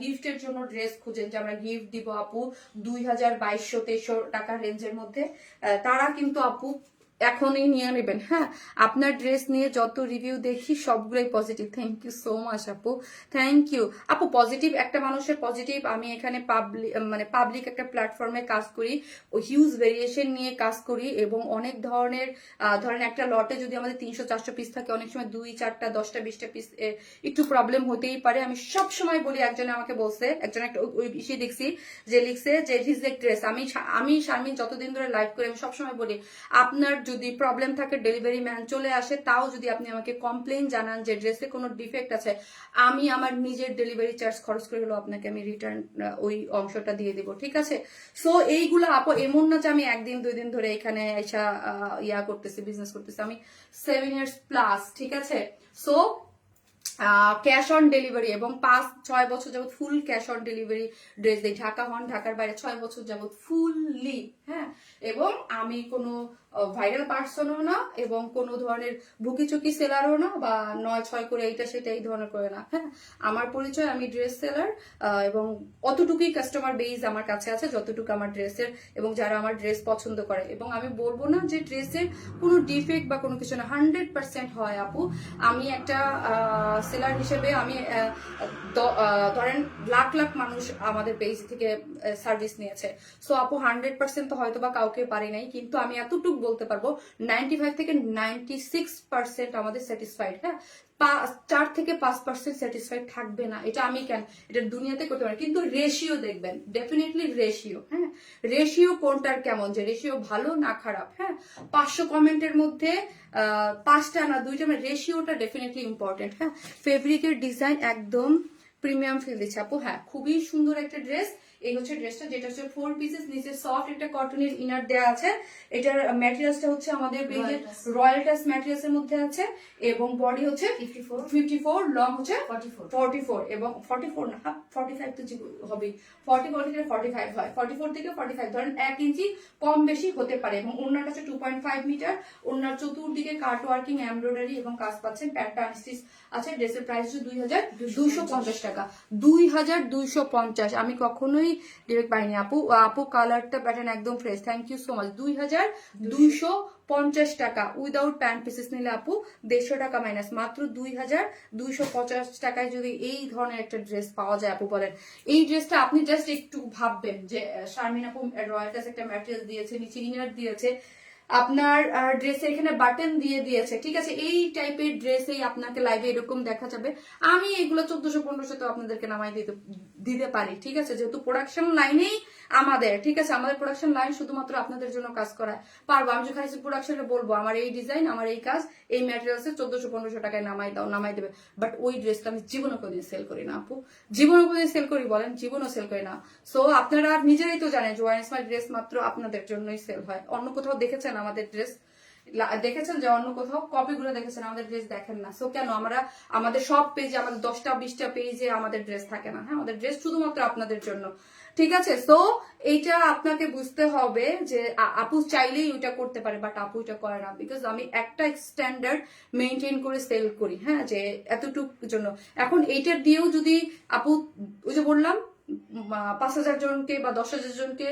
গিফটের জন্য ড্রেস খুঁজেন, যে আমরা গিফট দিব আপু 2200-2300 টাকার রেঞ্জের মধ্যে, তারা কিন্তু আপু এখনই নিয়ে নেবেন। হ্যাঁ, আপনার ড্রেস নিয়ে যত রিভিউ দেখি সবগুলোই positive. Thank you so much আপু, থ্যাংক ইউ আপু। পজিটিভ একটা মানুষের পজিটিভ। আমি এখানে পাবলিক একটা প্ল্যাটফর্মে কাজ করি, ও হিউজ ভেরিয়েশন নিয়ে কাজ করি, এবং অনেক ধরনের ধরেন একটা লটে যদি আমাদের 300-400 পিস থাকে, অনেক সময় 2-4টা 10টা 20টা পিস একটু প্রবলেম হতেই পারে। আমি সব সময় বলি, একজনে আমাকে বলছে, একজন একটা ওই বিষয়ে দেখছি যে লিখছে যে রিজেক্ট ড্রেস। আমি শারমিন যতদিন ধরে লাইভ করি আমি সবসময় বলি, আপনার যদি প্রবলেম থাকে ডেলিভারি ম্যান চলে আসে, তাও যদি আপনি আমাকে কমপ্লেন জানান যে ড্রেসে কোনো ডিফেক্ট আছে, আমি আমার নিজের ডেলিভারি চার্জ খরচ করে হলো আপনাকে আমি রিটার্ন ওই অংশটা দিয়ে দিব। ঠিক আছে, সো এইগুলো আপু এমন না যে আমি 1-2 দিন ধরে এখানে এসা করতেছি, বিজনেস করতেছি, আমি 7 ইয়ার্স প্লাস। ঠিক আছে, সো ক্যাশ অন ডেলিভারি এবং 5-6 বছর যাবত full cash on delivery dress দিই। ঢাকা হন, ঢাকার বাইরে 6 বছর যাবত ফুললি, হ্যাঁ। এবং আমি কোনো ভাইরাল পার্সনও না এবং কোনো ধরনের ভুকিচুকি সেলারও না, বা 9-6 করে এইটা সেটা এই ধরনের করে না, হ্যাঁ। আমার পরিচয়, আমি ড্রেস সেলার, এবং অতটুকুই কাস্টমার বেস আমার কাছে আছে যতটুকু আমার ড্রেসের, এবং যারা আমার ড্রেস পছন্দ করে। এবং আমি বলবো না যে ড্রেসের কোনো ডিফেক্ট বা কোনো কিছু না, 100% হয় আপু। আমি একটা সেলার হিসেবে আমি ধরেন লাখ লাখ মানুষ আমাদের পেজ থেকে সার্ভিস নিয়েছে। সো আপু 100% তো হয়তো বা কাউকে পারি নাই, কিন্তু আমি এতটুকু বলতে পারবো 95 থেকে 96% আমাদের স্যাটিসফাইড, হ্যাঁ। 4-5% স্যাটিসফাইড থাকবে না, এটা আমি কেন, এটা দুনিয়াতে করতে পারি। কিন্তু রেশিও দেখবেন, ডেফিনেটলি রেশিও, হ্যাঁ। রেশিও কোনটার কেমন, যে রেশিও ভালো না খারাপ, হ্যাঁ। 500 কমেন্টের মধ্যে 5টা না 2টা, রেশিওটা ডেফিনেটলি ইম্পর্টেন্ট, হ্যাঁ। ফেব্রিকের ডিজাইন একদম প্রিমিয়াম ফিল দিচ্ছে আপু, হ্যাঁ। খুবই সুন্দর একটা ড্রেস। এই হচ্ছে ড্রেসটা, যেটা হচ্ছে 4 পিসেস, নিচে সফট একটা কটনের ইনার দেওয়া আছে। এটার ম্যাটেরিয়ালসটা হচ্ছে আমাদের পেজের রয়্যাল টাচ ম্যাটেরিয়ালস এর মধ্যে আছে, এবং বডি হচ্ছে 54, লং হচ্ছে 44, এবং 44 না 45 তো হবে, 44 থেকে 45 হয়, 44 থেকে 45 ধরেন 1 ইঞ্চি কম বেশি হতে পারে। এবং ওড়নাটা হচ্ছে 2.5 মিটার, ওড়নার চতুর্দিকে কাট ওয়ার্কিং, এমব্রয়ডারি এবং কাজ পাচ্ছেন, প্যান্টটা আনস্টিচ আছে। ড্রেসের প্রাইস হচ্ছে 2250 টাকা, 2250। আমি কখনোই ডিরেক্ট পাইনি আপু। আপু কালারটা প্যাটার্ন একদম fresh, thank you so much. 2250 টাকা উইদাউট প্যান্ট পিসেস নিলে আপু 150 টাকা মাইনাস, মাত্র 2250 টাকায় যদি এই ধরনের একটা ড্রেস পাওয়া যায় আপু বলেন। এই ড্রেসটা আপনি জাস্ট একটু ভাববেন যে শারমিন আপু রয়্যাল টাচ একটা ম্যাটেরিয়াল দিয়েছে, নিচে ইনার দিয়েছে, আপনার ড্রেসে এখানে বাটন দিয়ে দিয়েছে, ঠিক আছে। এই টাইপের ড্রেসেই আপনাকে লাইভে এরকম দেখা যাবে। আমি এগুলো 1400-1500 তো আপনাদেরকে নামাই দিতে পারি, ঠিক আছে, যেহেতু প্রোডাকশন লাইনেই আমাদের, ঠিক আছে। আমাদের প্রোডাকশন লাইন শুধুমাত্র আপনাদের জন্য কাজ করায় পারবো। আমি যখন প্রোডাকশনে বলবো আমার এই ডিজাইন, আমার এই কাজ, এই ম্যাটেরিয়ালসে 1400-1500 টাকায় নামাই দাও, নামাই দেবে। বাট ওই ড্রেসটা আমি জীবনে কোনোদিন সেল করি না আপু, জীবনে কোনোদিন সেল করি বলেন, জীবনও সেল করি না। সো আপনারা নিজেরাই তো জানেন যে ওয়ান স্মাইল ড্রেস মাত্র আপনাদের জন্যই সেল হয়। অন্য কোথাও দেখেছেন আমাদের ড্রেস, দেখেছেন যে অন্য কোথাও কপিগুলো দেখেছেন, আমাদের ড্রেস দেখেন না। সো কেন আমরা আমাদের সব পেজে, আমাদের 10টা-20টা পেজে আমাদের ড্রেস থাকে না, হ্যাঁ। আমাদের ড্রেস শুধুমাত্র আপনাদের জন্য, ঠিক আছে। সো এইটা আপনাকে বুঝতে হবে যে আপু চাইলেই ওইটা করতে পারে, বাট আপু এটা করে না, বিকজ আমি একটা স্ট্যান্ডার্ড মেনটেন করে সেল করি, হ্যাঁ, যে এতটুক জন্য। এখন এইটা দিয়েও যদি আপু, ওই যে বললাম 5000 জনকে বা 10,000 জনকে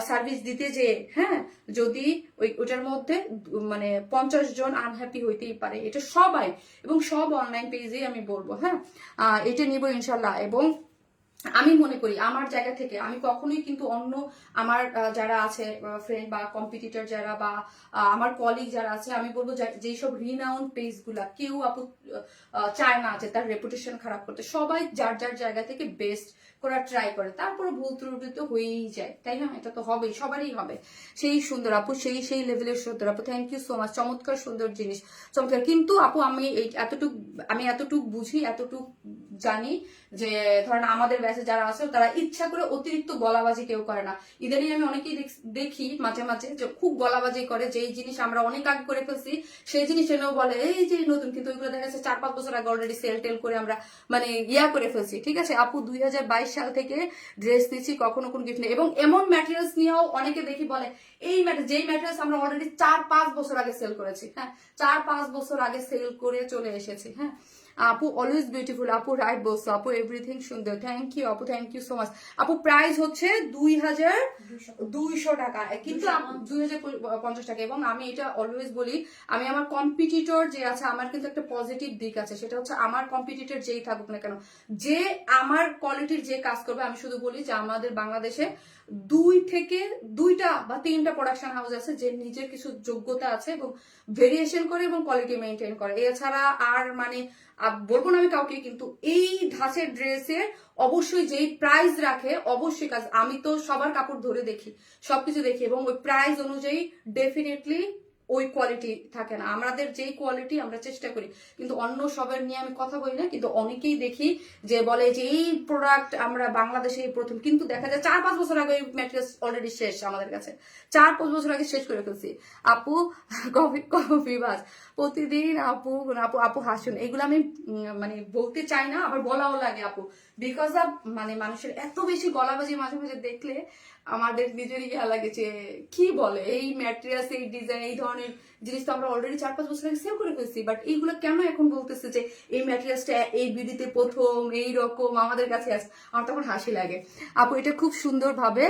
সার্ভিস দিতে যে, হ্যাঁ, যদি ওটার মধ্যে মানে 50 জন আনহ্যাপি হইতেই পারে, এটা সবাই, এবং সব অনলাইন পেজে আমি বলবো, হ্যাঁ। এটা নিব ইনশাল্লাহ। এবং আমি মনে করি আমার জায়গা থেকে আমি কখনোই কিন্তু অন্য আমার যারা আছে ফ্রেন্ড বা কম্পিটিটর যারা, বা আমার কলিগ যারা আছে, আমি বলবো যেই সব রিনাউন্ড পেজ গুলা কেউ আপু চায় না যে তার রেপুটেশন খারাপ করতে। সবাই যার যার জায়গা থেকে বেস্ট করার ট্রাই করে, তারপরে ভুল ত্রুটি তো হয়েই যায়, তাই না? এটা তো হবেই, সবারই হবে। সেই সুন্দর আপু, সেই লেভেলের সুন্দর আপু, থ্যাংক ইউ সো মাচ। চমৎকার সুন্দর জিনিস, চমৎকার। কিন্তু আপু আমি এতটুক বুঝি, এতটুক জানি যে ধরেন আমাদের ব্যাচে যারা আছে তারা ইচ্ছা করে অতিরিক্ত গলাবাজি কেউ করে না। ইদানিং আমি অনেকেই দেখি মাঝে মাঝে যে খুব গলাবাজি করে, যেই জিনিস আমরা অনেক আগে করে ফেলছি সেই জিনিস এনেও বলে এই যে নতুন, কিন্তু ওইগুলো দেখা যাচ্ছে 4-5 বছর আগে অলরেডি সেল টেল করে আমরা মানে করে ফেলছি, ঠিক আছে। আপু 2022 সাল থেকে ড্রেস দিচ্ছি, কখনো কোনো গিফট নেই। এবং এমন ম্যাটেরিয়ালস নিয়েও অনেকে দেখি বলে এই যেই ম্যাটেরিয়ালস আমরা অলরেডি 4-5 বছর আগে সেল করেছি, হ্যাঁ, 4-5 বছর আগে সেল করে চলে এসেছি, হ্যাঁ। আপু অলওয়েজ বিউটিফুল, আপু রাইট বলছো, আপু এভরিথিং সুন্দর, থ্যাংক ইউ আপু, থ্যাংক ইউ সো মাচ। আপু প্রাইস হচ্ছে 2200 টাকা, কিন্তু 2050 টাকা। এবং আমি এটা অলওয়েজ বলি, আমি আমার কম্পিটিটর যে আছে, আমার কিন্তু একটা পজিটিভ দিক আছে, সেটা হচ্ছে আমার কম্পিটিটর যেই থাকুক না কেন, যে আমার কোয়ালিটির যে কাজ করবে, আমি শুধু বলি যে আমাদের বাংলাদেশে 2 বা 3টা প্রোডাকশন হাউস আছে যে নিজের কিছু যোগ্যতা আছে এবং ভেরিয়েশন করে এবং কোয়ালিটি মেনটেন করে। এছাড়া আর মানে বলবো না আমি কাউকে, কিন্তু এই ধাঁচের ড্রেসে অবশ্যই যেই প্রাইস রাখে অবশ্যই কাজ, আমি তো সবার কাপড় ধরে দেখি, সবকিছু দেখি, এবং ওই প্রাইস অনুযায়ী ডেফিনেটলি ওই কোয়ালিটি থাকে না। আমাদের যেই কোয়ালিটি আমরা চেষ্টা করি, কিন্তু অন্য সবের নিয়ে আমি কথা বলি না, কিন্তু অনেকেই দেখি যে বলে যে এই প্রোডাক্ট আমরা বাংলাদেশে প্রথম, কিন্তু দেখা যায় 4-5 বছর আগে ম্যাটেরিয়ালস অলরেডি শেষ আমাদের কাছে, 4-5 বছর আগে শেষ করে ফেলছি। আপু কফি কফি বাস প্রতিদিন আপু আপু আপু হাসুন, এগুলো আমি মানে বলতে চাই না, আবার বলাও লাগে আপু, বিকজ অফ মানে মানুষের এত বেশি গলাবাজি মাঝে মাঝে দেখলে আমাদের নিজেরই ইয়া লাগে যে কি বলে এই ম্যাটেরিয়ালস, এই ডিজাইন, এই ধরনের জিনিস তো আমরা অলরেডি 4-5 বছর আগে সেল করে ফেলছি, বাট এইগুলো কেন এখন বলতেছে যে এই ম্যাটেরিয়ালসটা এই বিডিতে প্রথম এই রকম আমাদের কাছে আছে। আমার তখন হাসি লাগে। আপু এটা খুব সুন্দরভাবে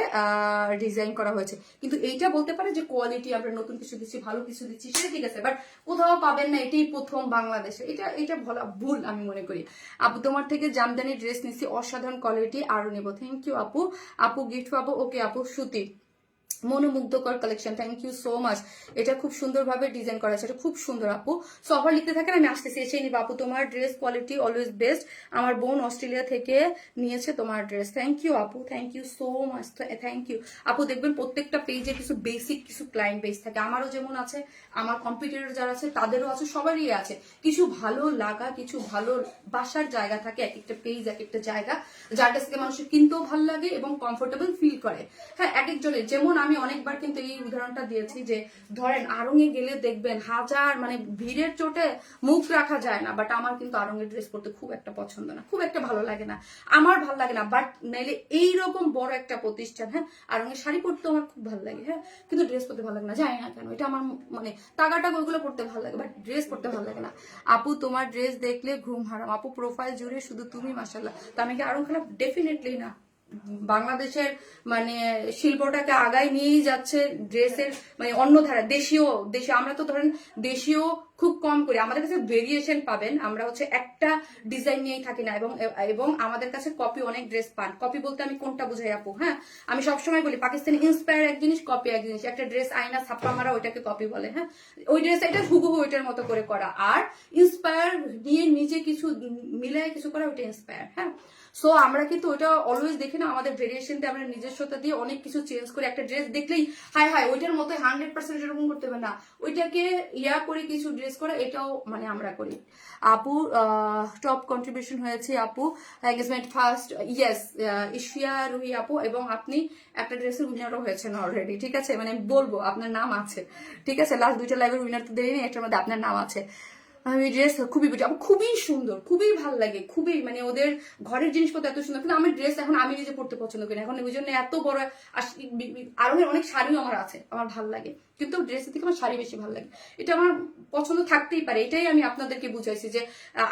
ডিজাইন করা হয়েছে, কিন্তু এইটা বলতে পারে যে কোয়ালিটি আমরা নতুন কিছু দিচ্ছি, ভালো কিছু দিচ্ছি, সেটা ঠিক আছে, বাট কোথাও পাবেন না এটাই প্রথম বাংলাদেশে, এটা এটা বলা ভুল আমি মনে করি। আপু তোমার থেকে জামদানি ড্রেস নিচ্ছি, অসাধারণ কোয়ালিটি, আরো নেবো। থ্যাংক ইউ আপু। আপু গিফট পাবো, ওকে আপু। সুতি মনোমুগ্ধকর collection, thank you so much. এটা খুব সুন্দরভাবে ডিজাইন করা আছে, এটা খুব সুন্দর আপু। সো অফার লিখতে থাকেন, আমি আসতেছি, এসে নিব আপু। তোমার ড্রেস কোয়ালিটি অলওয়েজ বেস্ট, আমার বোন অস্ট্রেলিয়া থেকে নিয়েছে তোমার ড্রেস। থ্যাংক ইউ আপু, thank you so much, thank you আপু। দেখবেন প্রত্যেকটা পেজে কিছু বেসিক কিছু ক্লায়েন্ট বেস থাকে, আমারও যেমন আছে, আমার কম্পিটিটর যারা আছে তাদেরও আছে, সবারই আছে। কিছু ভালো লাগা, কিছু ভালো বাসার জায়গা থাকে, এক একটা পেজ এক একটা জায়গা, যার কাছ থেকে মানুষের কিনতেও ভালো লাগে এবং কমফোর্টেবল ফিল করে। হ্যাঁ, এক একজনের, যেমন আমি অনেকবার কিন্তু এই উদাহরণটা দিয়েছি যে ধরেন আড়ং-এ গেলে দেখবেন হাজার মানে ভিড়ের চোটে মুখ রাখা যায় না, বাট আমার কিন্তু আড়ং-এর ড্রেস পরতে খুব একটা পছন্দ না, খুব একটা ভালো লাগে না, আমার ভালো লাগে না। বাট নাইলে এইরকম বড় একটা প্রতিষ্ঠান, হ্যাঁ, আড়ং-এর শাড়ি পরতে আমার খুব ভালো লাগে, হ্যাঁ, কিন্তু ড্রেস পরতে ভালো লাগে না, জানি না কেন, এটা আমার মানে টাকাটা ওইগুলো পরতে ভালো লাগে, বাট ড্রেস পরতে ভালো লাগে না। আপু তোমার ড্রেস দেখলে ঘুম হারাম আপু, প্রোফাইল জুড়ে শুধু তুমি, মাশাআল্লাহ। তো আমি কি আড়ং খারাপ? ডেফিনেটলি না। বাংলাদেশের মানে শিল্পটাকে আগায় নিয়েই যাচ্ছে ড্রেসের মানে অন্য ধারা। দেশীয় আমরা তো ধরেন দেশীয় খুব কম করি, আমাদের কাছে ভেরিয়েশন পাবেন, আমরা হচ্ছে একটা ডিজাইন নিয়েই থাকি না, এবং আমাদের কাছে কপি অনেক ড্রেস পান। কপি বলতে আমি কোনটা বুঝাই আপু? হ্যাঁ, আমি সবসময় বলি পাকিস্তানি ইন্সপায়ার এক জিনিস, কপি এক জিনিস। একটা ড্রেস আয়না ছাপ্পা মারা ওইটাকে কপি বলে, হ্যাঁ, ওই ড্রেস এটা হুবহু ওইটার মতো করে করা, আর ইন্সপায়ার নিয়ে নিজে কিছু মিলায় কিছু করা, ওইটা ইন্সপায়ার। হ্যাঁ, সো আমরা কিন্তু ওইটা অলওয়েজ দেখি না, আমাদের ভেরিয়েশনটা আমরা নিজস্বতা দিয়ে অনেক কিছু চেঞ্জ করি। একটা ড্রেস দেখলেই হাই হাই ওইটার মতো 100% এরকম করতে হবে না, ওইটাকে ইয়া করে কিছু ড্রেস করা, এটাও মানে আমরা করি। আপু টপ কন্ট্রিবিউশন হয়েছে আপু, এঙ্গেজমেন্ট ফার্স্ট, ইয়েস, ইশিয়া রুহি আপু, এবং আপনি একটা ড্রেসের উইনারও হয়েছেন অলরেডি, ঠিক আছে, মানে বলবো আপনার নাম আছে, ঠিক আছে, লাস্ট 2টা লাইভের উইনার তো দেরি নেই, এটার মধ্যে আপনার নাম আছে। আমি ড্রেস খুবই খুবই সুন্দর, খুবই ভালো লাগে, খুবই মানে ওদের ঘরের জিনিসপত্র এত সুন্দর, কিন্তু আমার ড্রেস এখন আমি নিজে পড়তে পছন্দ করি না, এখন ওই জন্য এত বড়। আরো অনেক শাড়িও আমার আছে, আমার ভালো লাগে, কিন্তু ড্রেসের থেকে আমার শাড়ি বেশি ভালো লাগে। এটা আমার পছন্দ থাকতেই পারে, এটাই আমি আপনাদেরকে বুঝাইছি যে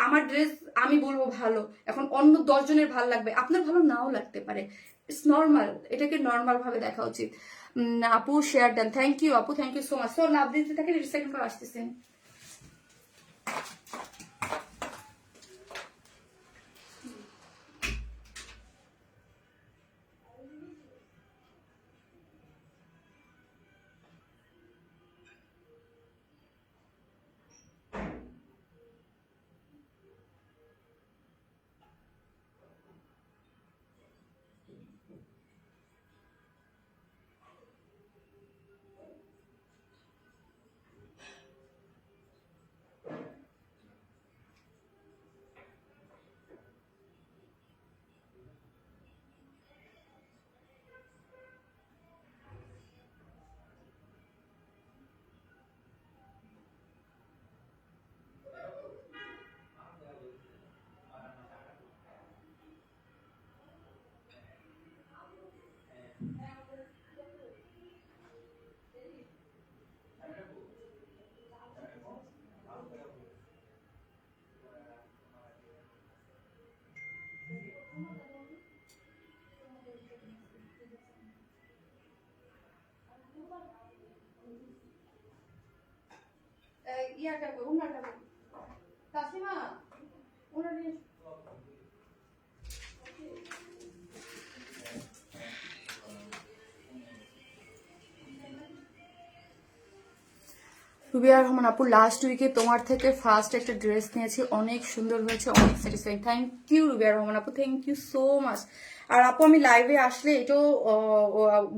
আমার ড্রেস আমি বলবো ভালো, এখন অন্য 10 জনের ভালো লাগবে, আপনার ভালো নাও লাগতে পারে, ইটস নর্মাল, এটাকে নর্মাল ভাবে দেখা উচিত। আপু শেয়ার দেন, থ্যাংক ইউ আপু, থ্যাংক ইউ সো মাচ। তো লাভ দিতে থাকেন, সেকেন্ড পর আসতেছেন। ইয়াটা ওনাটা তাসলিমা ওনার নিয়ে রুবিয়া রহমান আপু, লাস্ট উইকে তোমার থেকে ফার্স্ট একটা ড্রেস নিয়েছি, অনেক সুন্দর হয়েছে, অনেক satisfying. Thank you Rubia Rahman আপু, থ্যাংক ইউ সো মাচ। আর আপু আমি লাইভে আসলে এটাও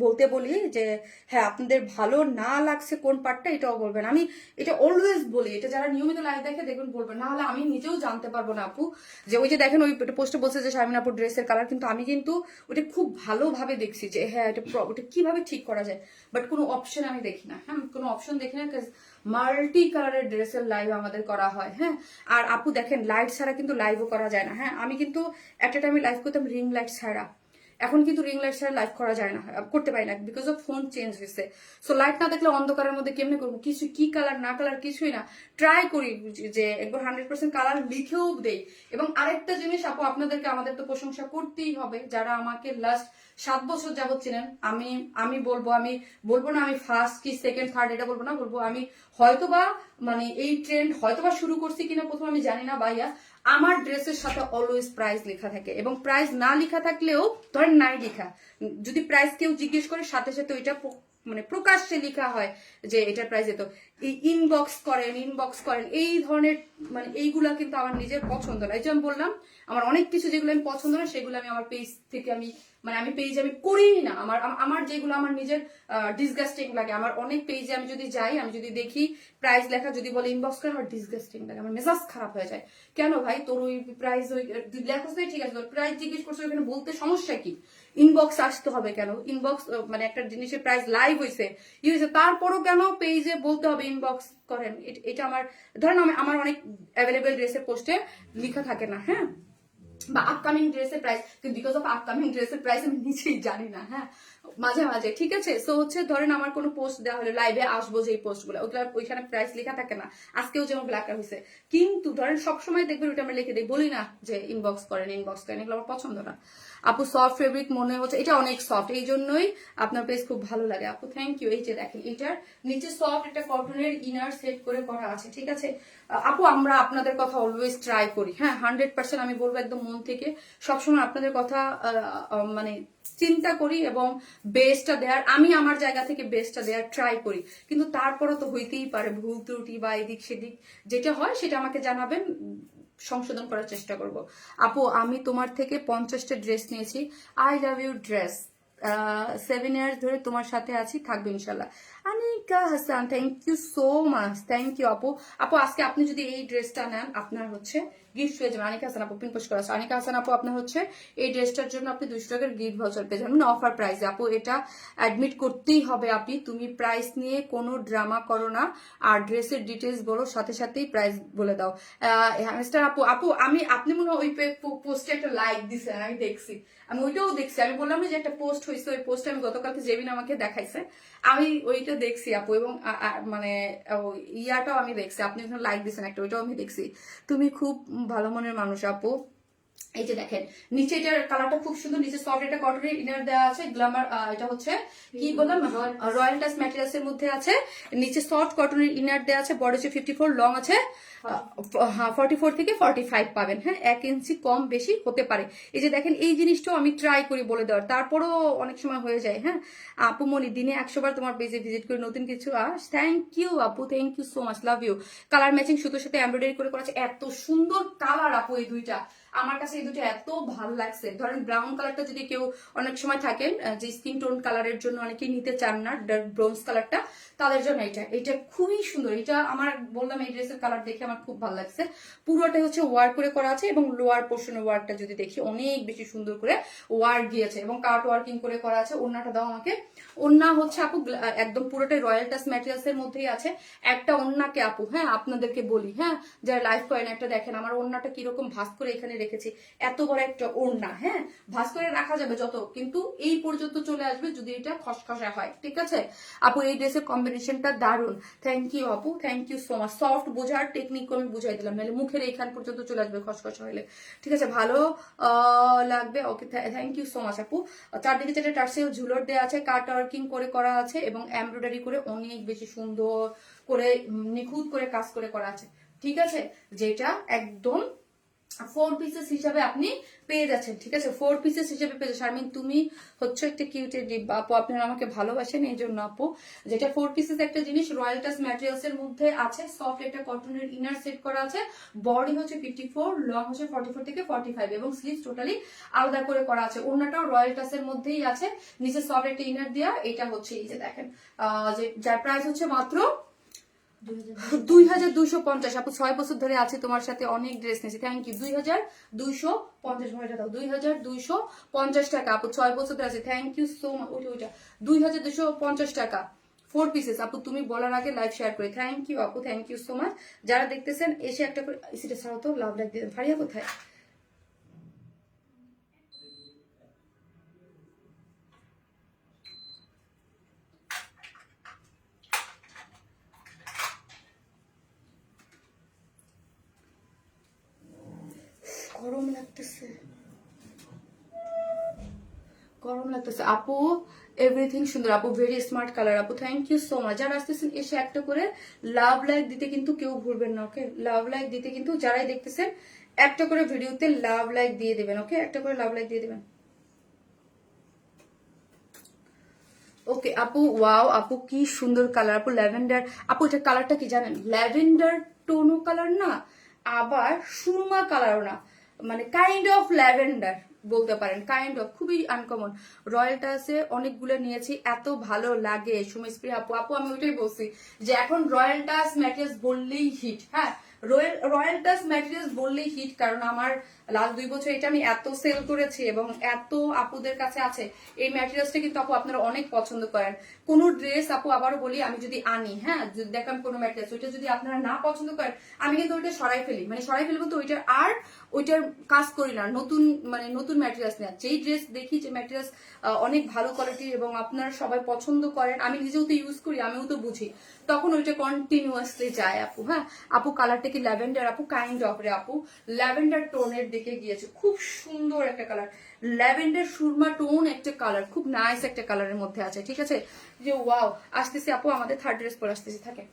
বলতে বলি যে হ্যাঁ আপনাদের ভালো না লাগছে কোন পার্টটা এটাও বলবেন। আমি এটা অলওয়েজ বলি, এটা যারা নিয়মিত লাইভ দেখে দেখবেন বলবেন, না হলে আমি নিজেও জানতে পারবো না আপু। যে ওই যে দেখেন ওই পোস্টে বলছে যে শারমিন আপুর ড্রেসের কালার, কিন্তু আমি কিন্তু ওটা খুব ভালোভাবে দেখছি যে হ্যাঁ ওটা কিভাবে ঠিক করা যায়, বাট কোনো অপশন আমি দেখি না। হ্যাঁ কোনো অপশন দেখি না, মাল্টি কালারের ড্রেসের লাইভ আমাদের করা হয়। হ্যাঁ আর আপু দেখেন লাইট ছাড়া কিন্তু লাইভও করা যায় না। হ্যাঁ আমি কিন্তু একটা টাইমে লাইভ করতাম রিং লাইট ছাড়া, এখন কিন্তু রিং লাইট ছাড়া লাইভ করা যায় না, করতে পারি না, বিকজ অফ ফোন চেঞ্জ হয়েছে। সো লাইট না দেখলে অন্ধকারের মধ্যে কেমনে করবো, কিছু কি কালার না কালার কিছুই না, ট্রাই করি যে একবার 100% কালার লিখেও দেই। এবং আরেকটা জিনিস আপু আপনাদেরকে আমাদের তো প্রশংসা করতেই হবে, যারা আমাকে লাস্ট 7 বছর যাবত ছিলেন। আমি আমি বলবো না আমি ফার্স্ট কি সেকেন্ড থার্ড, এটা বলবো না, বলবো আমি হয়তোবা মানে এই ট্রেন্ড হয়তোবা শুরু করছি কিনা প্রথম আমি জানি না ভাইয়া, আমার ড্রেসের সাথে অলওয়েজ প্রাইস লেখা থাকে, এবং প্রাইস না লেখা থাকলেও ধরেন নাই লেখা, যদি প্রাইস কেউ জিজ্ঞেস করে সাথে সাথে ওইটা মানে প্রকাশ্যে লেখা হয় যে এটার প্রাইস এত। এই ইনবক্স করেন এই ধরনের মানে এইগুলা কিন্তু আমার নিজের পছন্দ না। এই যে আমি বললাম আমার অনেক কিছু যেগুলো আমি পছন্দ না সেগুলো আমি আমার পেজ থেকে আমি পেজ আমি করি না। আমার যেগুলো আমার নিজের ডিসগাস্টিং লাগে, আমার অনেক পেজে আমি যদি যাই, আমি যদি দেখি প্রাইস লেখা, যদি বলে ইনবক্স করে, আমার ডিসগাস্টিং লাগে, আমার মেজাজ খারাপ হয়ে যায়। কেন ভাই তোর ওই প্রাইস ওই লেখাস নাই, ঠিক আছে তোর প্রাইস জিজ্ঞেস করছো, ওখানে বলতে সমস্যা কি? ইনবক্স আসতে হবে কেন? ইনবক্স মানে একটা জিনিসের প্রাইস লাইভ হয়েছে তারপরও কেন পেজে বলতে হবে ইনবক্স করেন? এটা আমার ধরেন আমার অনেক অ্যাভেলেবেল ড্রেসের পোস্টে লেখা থাকে না, হ্যাঁ, বা আপকামিং ড্রেসের প্রাইস, কিন্তু বিকজ অফ আপকামিং ড্রেসের প্রাইস আমি নিজেই জানি না। হ্যাঁ মাঝে মাঝে ঠিক আছে। সো হচ্ছে ধরেন আমার কোনো পোস্ট দেওয়া হলো, লাইভে আসবো যে পোস্ট গুলো, ওইখানে প্রাইস লেখা থাকে না। আজকেও যেমন ব্ল্যাক হয়েছে, কিন্তু ধরেন সবসময় দেখবেন ওইটা আমরা লিখে দিই, বলি না যে ইনবক্স করেন, এগুলো আমার পছন্দ না। আপু সফট ফেব্রিক মনে হচ্ছে, এটা অনেক সফট, এই জন্যই আপনার পেজ খুব ভালো লাগে আপু, থ্যাংক ইউ। এই যে দেখেন এটার নিচে সফট একটা কটনের ইনার সেট করে করা আছে, ঠিক আছে আপু। আমরা আপনাদের কথা অলওয়েজ ট্রাই করি, হ্যাঁ 100% আমি বলবো একদম মন থেকে সবসময় আপনাদের কথা মানে চিন্তা করি এবং বেস্টটা দেওয়ার, আমি আমার জায়গা থেকে বেস্টটা দেওয়ার ট্রাই করি। কিন্তু তারপরও তো হইতেই পারে ভুল ত্রুটি বা এদিক সেদিক, যেটা হয় সেটা আমাকে জানাবেন, সংশোধন করার চেষ্টা করব। আপু আমি তোমার থেকে 50টা ড্রেস নিয়েছি, I love you dress, 7 years ধরে তোমার সাথে আছি, থাকবে ইনশাল্লাহ। Anika Hasan, thank you so much, thank you আপু। আপু আজকে আপনি যদি এই ড্রেসটা নেন আপনার হচ্ছে গিফট পেয়ে যাবেন। আনিকা হাসান আপু পিন পোস্ট করা আছে, আনিকা হাসান আপু আপনার হচ্ছে এই ড্রেসটার জন্য আপনি 200 টাকার গিফট ভাউচার পেয়ে যাবেন অফার প্রাইসে। আপু এটা অ্যাডমিট করতেই হবে, আপনি তুমি প্রাইস নিয়ে কোনো ড্রামা করো না, আর ড্রেসের ডিটেলস বলো, সাথে সাথেই প্রাইস বলে দাও। মিস্টার আপু আপু আপনি মনে হয় ওই পোস্টে একটা লাইক দিছেন, আমি দেখছি, আমি ওইটাও দেখছি। আমি বললাম যে একটা পোস্ট হয়েছে, ওই পোস্টে আমি গতকালকে জেবিন আমাকে দেখাইছে, আমি ওইটা দেখছি আপু, এবং মানে ইয়াটাও আমি দেখছি, আপনি লাইক দিচ্ছেন একটা, ওইটাও আমি দেখছি। তুমি খুব ভালো মনের মানুষ আপু। এই যে দেখেন নিচে এটার কালারটা খুব সুন্দর, নিচে সফট একটা কটনের ইনার দেওয়া আছে, গ্ল্যামার এটা হচ্ছে কি বললাম রয়্যাল টাচ ম্যাটেরিয়ালস এর মধ্যে আছে, নিচে সফট কটনের ইনার দেওয়া আছে, বড় হচ্ছে 54, লং আছে 44 থেকে 45 পাবেন। হ্যাঁ 1 ইঞ্চি কম বেশি হতে পারে। এই যে দেখেন এই জিনিসটাও আমি ট্রাই করি বলে দেওয়ার, তারপরও অনেক সময় হয়ে যায়। হ্যাঁ আপু মনি দিনে 100 বার তোমার পেজে ভিজিট করে নতুন কিছু থ্যাংক ইউ আপু, thank you so much, love you. Colour matching সুতোর সাথে এমব্রয়ডারি করে করা আছে, এত সুন্দর কালার আপু এই দুইটা, আমার কাছে এই দুটো এত ভালো লাগছে। ধরেন ব্রাউন কালারটা যদি কেউ অনেক সময় থাকেন যে স্কিন টোন কালারের জন্য অনেকেই নিতে চান না ব্রোঞ্জ কালারটা, তাদের জন্য এটা খুবই সুন্দর। এটা আমার বললাম এই ড্রেসের কালার দেখে আমার খুব ভালো লাগছে। পুরোটাই হচ্ছে ওয়ার্ক করে করা আছে, এবং লোয়ার পোর্শনের ওয়ার্কটা যদি দেখি অনেক বেশি সুন্দর করে ওয়ার্ক দিয়েছে, এবং কাট ওয়ার্কিং করে করা আছে। ওড়নাটা দাও আমাকে। ওড়না হচ্ছে আপু একদম পুরোটাই রয়্যাল টাচ ম্যাটেরিয়ালস এর মধ্যেই আছে। একটা ওড়নাকে আপু হ্যাঁ আপনাদেরকে বলি, হ্যাঁ যারা লাইভ করেন একটা দেখেন আমার ওড়নাটা কিরকম ভাঁজ করে এখানে রেখেছি, এত বড় একটা ওড়না, হ্যাঁ ভাঁজ করে রাখা যাবে যত, কিন্তু এই পর্যন্ত চলে আসবে যদি এটা খসখসা হয়, ঠিক আছে আপু। এই ড্রেসের কম্বিনেশনটা দারুন, থ্যাংক ইউ আপু, thank you so much. Soft বোঝার টেকনিক আমি বুঝাই দিলাম, নাহলে মুখের এইখান পর্যন্ত চলে আসবে খসখসা হলে, ঠিক আছে ভালো লাগবে। Okay thank you so much আপু। চারদিকে 4টে টার্সেল ঝুলর দেওয়া আছে, কাট ওয়ার্কিং করে করা আছে, এবং এমব্রয়ডারি করে অনেক বেশি সুন্দর করে নিখুঁত করে কাজ করে করা আছে, ঠিক আছে, যেটা একদম 4 পিসেস হিসাবে আপনি পেয়ে যাচ্ছেন, ঠিক আছে? 4 পিসেস হিসাবে পেয়ে যাচ্ছেন। শারমিন তুমি হচ্ছে একটা কিউটের ডিব্বা আপু, আপনারা আমাকে ভালোবাসেন এই জন্য আপু। যেটা 4 পিসেস একটা জিনিস, রয়্যাল টাচ ম্যাটেরিয়ালস এর মধ্যে আছে, সফট একটা কটনের ইনার সেট করা আছে, বডি হচ্ছে 54, লং হচ্ছে 44 থেকে 45 এবং স্লিভস টোটালি আলাদা করে করা আছে। ওড়নাটাও রয়্যাল টাচ এর মধ্যেই আছে, নিচে সফট একটা ইনার দেওয়া। এটা হচ্ছে এই যে দেখেন, যার প্রাইস হচ্ছে মাত্র 2250। আপু 6 বছর ধরে আছি তোমার সাথে, অনেক ড্রেস নিয়েছি, থ্যাংক ইউ। 2250 মনে দাও, 2250 টাকা আপু, 6 বছর ধরে আছি, থ্যাংক ইউ সো মাচ। ওইটা 2250 টাকা 4 পিসেস আপু। তুমি বলার আগে লাইভ শেয়ার করি, থ্যাংক ইউ আপু, থ্যাংক ইউ সো মাচ। যারা দেখতেছেন এসে একটা করে সেটা ছাড়াও তো, লাভ লাইক দিয়ে ফারিয়া কোথায়? গরম লাগতেছে, গরম লাগতেছে আপু। এভরিথিং সুন্দর আপু, ভেরি স্মার্ট কালার আপু, থ্যাংক ইউ সো মাচ। যারা আসতেছেন এসে একটা করে লাভ লাইক দিতে কিন্তু কেউ ভুলবেন না, ওকে? লাভ লাইক দিতে কিন্তু যারাই দেখতেছেন একটা করে ভিডিওতে লাভ লাইক দিয়ে দিবেন, ওকে? একটা করে লাভ লাইক দিয়ে দিবেন। ওকে আপু, ওয়াও আপু কি সুন্দর কালার আপু, ল্যাভেন্ডার আপু। এটা কালারটা কি জানেন? ল্যাভেন্ডার টোনো কালার না, আবার সুরমা কালারও না, মানে কাইন্ড অফ ল্যাভেন্ডার বলতে পারেন, কাইন্ড অফ, খুবই আনকমন। রয়্যাল টাচে অনেকগুলো নিয়েছি, এত ভালো লাগে সুমিস্প্রি আপু। আপু আমি ওইটাই বলছি যে এখন রয়্যাল টাচ ম্যাটেরিয়ালস বললেই হিট, হ্যাঁ রয়্যাল টাচ ম্যাটেরিয়ালস বললেই হিট, কারণ আমার লাস্ট 2 বছর এটা আমি এত সেল করেছি এবং এত আপুদের কাছে আছে। এই ম্যাটেরিয়ালসটা কিন্তু আপু আপনারা অনেক পছন্দ করেন। কোন ড্রেস আপু আবারও বলি, আমি যদি আনি, হ্যাঁ যদি দেখলাম কোনো ম্যাটেরিয়ালস ওইটা যদি আপনারা না পছন্দ করেন, আমি কিন্তু ওইটা সরাই ফেলি, মানে সরাই ফেলি বলতে ওইটার আর ওইটার কাজ করি না, নতুন মানে নতুন ম্যাটেরিয়ালস নেওয়া। যেই ড্রেস দেখি যে ম্যাটেরিয়ালস অনেক ভালো কোয়ালিটির এবং আপনারা সবাই পছন্দ করেন, আমি নিজেও তো ইউজ করি, আমিও তো বুঝি, তখন ওইটা কন্টিনিউয়াসলি যায় আপু। হ্যাঁ আপু কালারটা কি ল্যাভেন্ডার আপু? কাইন্ড অফ রে আপু, ল্যাভেন্ডার টোনের দিকে গিয়েছে, খুব সুন্দর একটা কালার, ল্যাভেন্ডার সুরমা টোন একটা কালার, খুব নাইস একটা কালারের মধ্যে আছে, ঠিক আছে? যে ওয়াও, আসতেছি আপু, আমাদের থার্ড ড্রেস পরে আসতেছি, থাকে।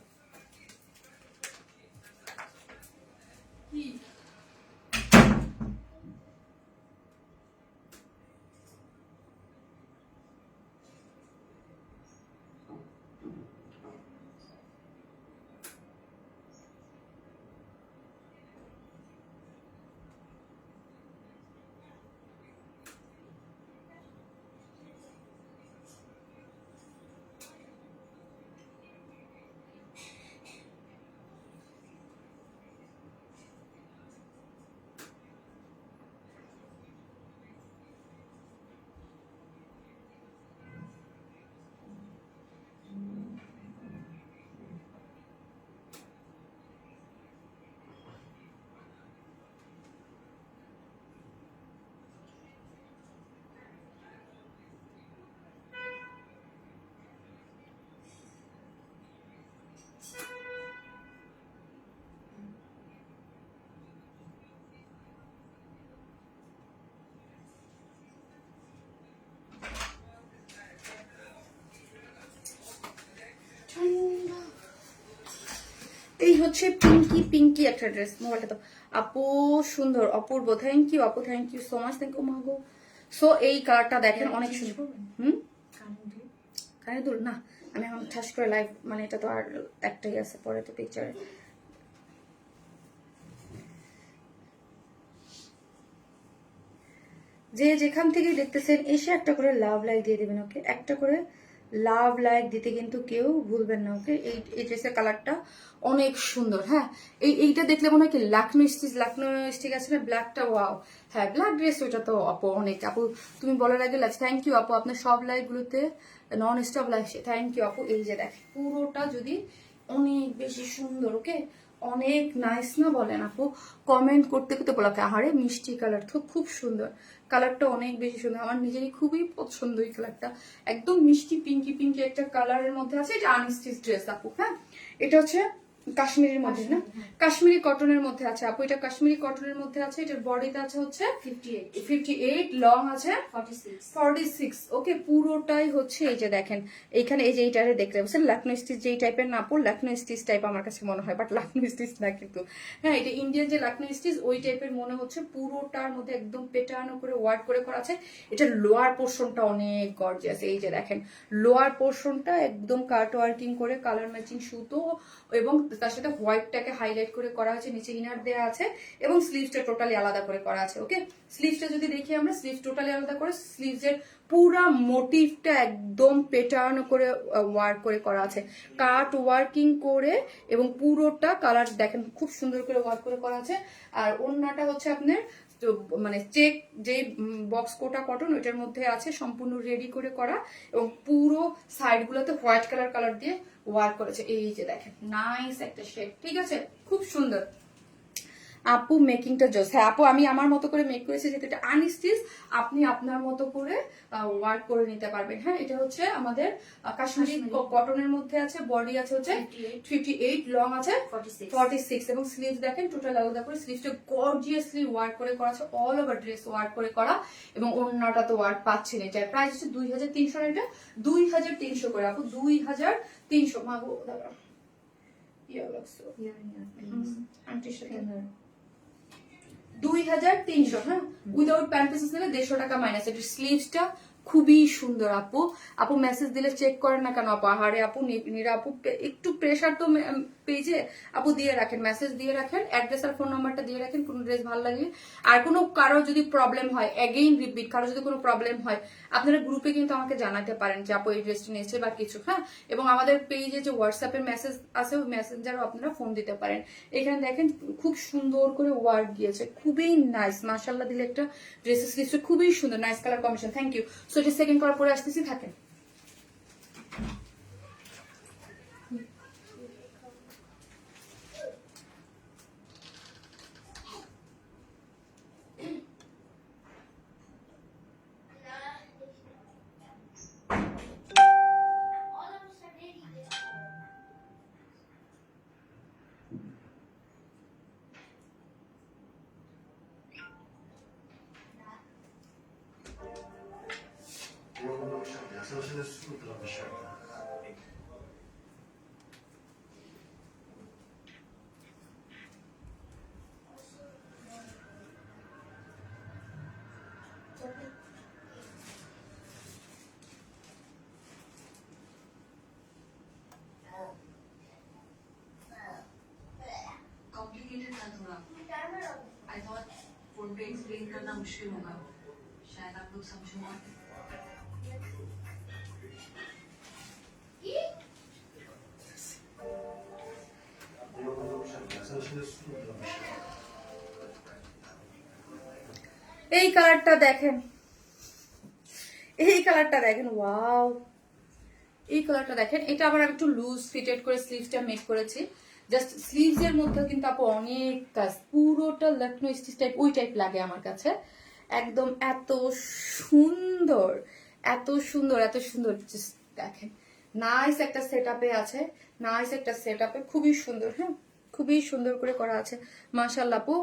এই হচ্ছে পিঙ্কি পিঙ্কি একটা ড্রেস, মোবাইলটা তো আপু সুন্দর, অপূর্ব, থ্যাংক ইউ আপু, thank you so much, thank you মাগো। সো এই কালারটা দেখেন অনেক সুন্দর। কানে দুল না, আমি এখন ঠাস করে লাইভ, মানে এটা তো আর একটাই আছে, পরে তো পিকচারে। যে যেখান থেকে দেখতেছেন এসে একটা করে লাভ লাইক দিয়ে দিবেন, ওকে? একটা করে লাভ লাইক দিতে কিন্তু কেউ ভুলবেন না, ওকে? এই ড্রেসের কালারটা অনেক সুন্দর। হ্যাঁ এইটা দেখলে মনে হয় কি লাকনো স্টিচ আছে না, ব্ল্যাকটা, ওয়াও। হ্যাঁ ব্ল্যাক ড্রেস ওইটা তো আপু অনেক, আপু তুমি বলার আগে লাগছে, থ্যাংক ইউ আপু, আপনার সব লাইভ গুলোতে non stop live, thank you আপু। এই যে দেখ পুরোটা যদি অনেক বেশি সুন্দর, ওকে? অনেক নাইস না বলেন আপু? কমেন্ট করতে করতে বলা আহারে মিষ্টি কালার তো, খুব সুন্দর কালারটা, অনেক বেশি সুন্দর, আমার নিজেরই খুবই পছন্দ এই কালারটা, একদম মিষ্টি পিঙ্কি পিঙ্কি একটা কালারের মধ্যে আছে। এটা আনস্টিচ ড্রেস আপু, হ্যাঁ এটা হচ্ছে কাশ্মীরের মধ্যে না, কাশ্মীরি কটনের মধ্যে আছে আপু, এটা কাশ্মীরি কটনের মধ্যে আছে। এটার বডিতে আছে হচ্ছে 58, লং আছে 46। ওকে, পুরোটাই হচ্ছে এই যে দেখেন এইখানে এই যে এইটারে দেখতে পাচ্ছেন লাকনো স্টিচ যেই টাইপের না আপু, লাকনো স্টিচ টাইপ আমার কাছে মনে হয়, বাট লাকনো স্টিচ না কিন্তু, হ্যাঁ এটা ইন্ডিয়ান যে লাকনো স্টিচ ওই টাইপের মনে হচ্ছে। পুরোটার মধ্যে একদম পেটানো করে ওয়ার্ক করে করা আছে। এটা লোয়ার পোর্শনটা অনেক গর্জিয়াস, এই যে দেখেন লোয়ার পোর্শনটা একদম কাট ওয়ার্কিং করে কালার ম্যাচিং সুতো এবং তার সাথে হোয়াইটটাকে হাইলাইট করে করা আছে, নিচে ইনার দেওয়া আছে এবং স্লিভসটা টোটালি আলাদা করে করা আছে। ওকে, স্লিভসটা যদি দেখি আমরা, স্লিভস টোটালি আলাদা করে, স্লিভসের পুরা মোটিভটা একদম পেটানো করে ওয়ার্ক করে করা আছে, কাট ওয়ার্কিং করে এবং পুরোটা কালার দেখেন খুব সুন্দর করে ওয়ার্ক করে করা আছে। আর ওড়নাটা হচ্ছে আপনার মানে চেক যে বক্স কোটা কটন ওইটার মধ্যে আছে, সম্পূর্ণ রেডি করে করা এবং পুরো সাইড গুলোতে হোয়াইট কালার দিয়ে ওয়ার্ক করেছে। এই যে দেখেন নাইস একটা শেড, ঠিক আছে, খুব সুন্দর। আপু মেকিংটা জোস, হ্যাঁ আপু আমি আমার মতো করে মেক করেছি, যেহেতু এটা আনস্টিচ আপনি আপনার মতো করে ওয়ার্ক করে নিতে পারবেন। হ্যাঁ এটা হচ্ছে আমাদের কাশ্মীরি কটনের মধ্যে আছে, বডি আছে হচ্ছে 58, লং আছে 46 এবং স্লিভস দেখেন টোটাল আলাদা করে, স্লিভসটা গর্জিয়াসলি ওয়ার্ক করে করা আছে, অল ওভার ড্রেস ওয়ার্ক করে করা এবং ওড়নাটা তো ওয়ার্ক পাচ্ছেন। এটার প্রাইস হচ্ছে 2300, এটা 2300 করে আপু, 2300 মাগো দাদা ইয়া লাগছে আন্টির সাথে 2300, হ্যাঁ উইদাউট প্যান্ট পিসেস নিলে 150 টাকা মাইনাস। এটার স্লিভসটা খুবই সুন্দর আপু, আপু মেসেজ দিলে চেক করেন না কেন আপু? আহারে আপু নিরা আপু একটু প্রেশার তো পেজে আপু দিয়ে রাখেন, মেসেজ দিয়ে রাখেন, অ্যাড্রেস আর ফোন নাম্বারটা দিয়ে রাখেন, কোনো ড্রেস ভালো লাগে। আর কোনো কারো যদি প্রবলেম হয়, এগেইন রিপিট, কারো যদি কোনো প্রবলেম হয় আপনারা গ্রুপে কিন্তু আমাকে জানাতে পারেন যে আপু এই ড্রেসটা নিয়েছে বা কিছু, হ্যাঁ। এবং আমাদের পেজে যে হোয়াটসঅ্যাপের মেসেজ আছে ওই মেসেঞ্জারও আপনারা ফোন দিতে পারেন। এখানে দেখেন খুব সুন্দর করে ওয়ার্ক গিয়েছে, খুবই নাইস, মাশাআল্লাহ দিলে একটা ড্রেসের স্লিভসটা খুবই সুন্দর, nice colour combination. Thank you. So এটা সেকেন্ড করার পরে আসতেছি, থাকেন। कॉम्प्लिकेटेड था थोड़ा। आई थॉट फोन पे एक्सप्लेन करना मुश्किल होगा, शायद आप लोग समझो ना। এই কালারটা দেখেন, এই কালারটা দেখেন, ওয়াও এই কালারটা দেখেন। এটা আবার আমি একটু লুজ ফিটেড করে স্লিভসটা মেক করেছি, জাস্ট স্লিভস এর মধ্যে কিন্তু আপু অনেক কাজ, পুরোটা লখনৌ স্টিচ টাইপ ওই টাইপ লাগে আমার কাছে, একদম এত সুন্দর এত সুন্দর এত সুন্দর। জাস্ট দেখেন নাইস একটা সেটআপে আছে, নাইস একটা সেটআপে, খুবই সুন্দর, হ্যাঁ খুবই সুন্দর করে করা আছে মাশাআল্লাহ আপু।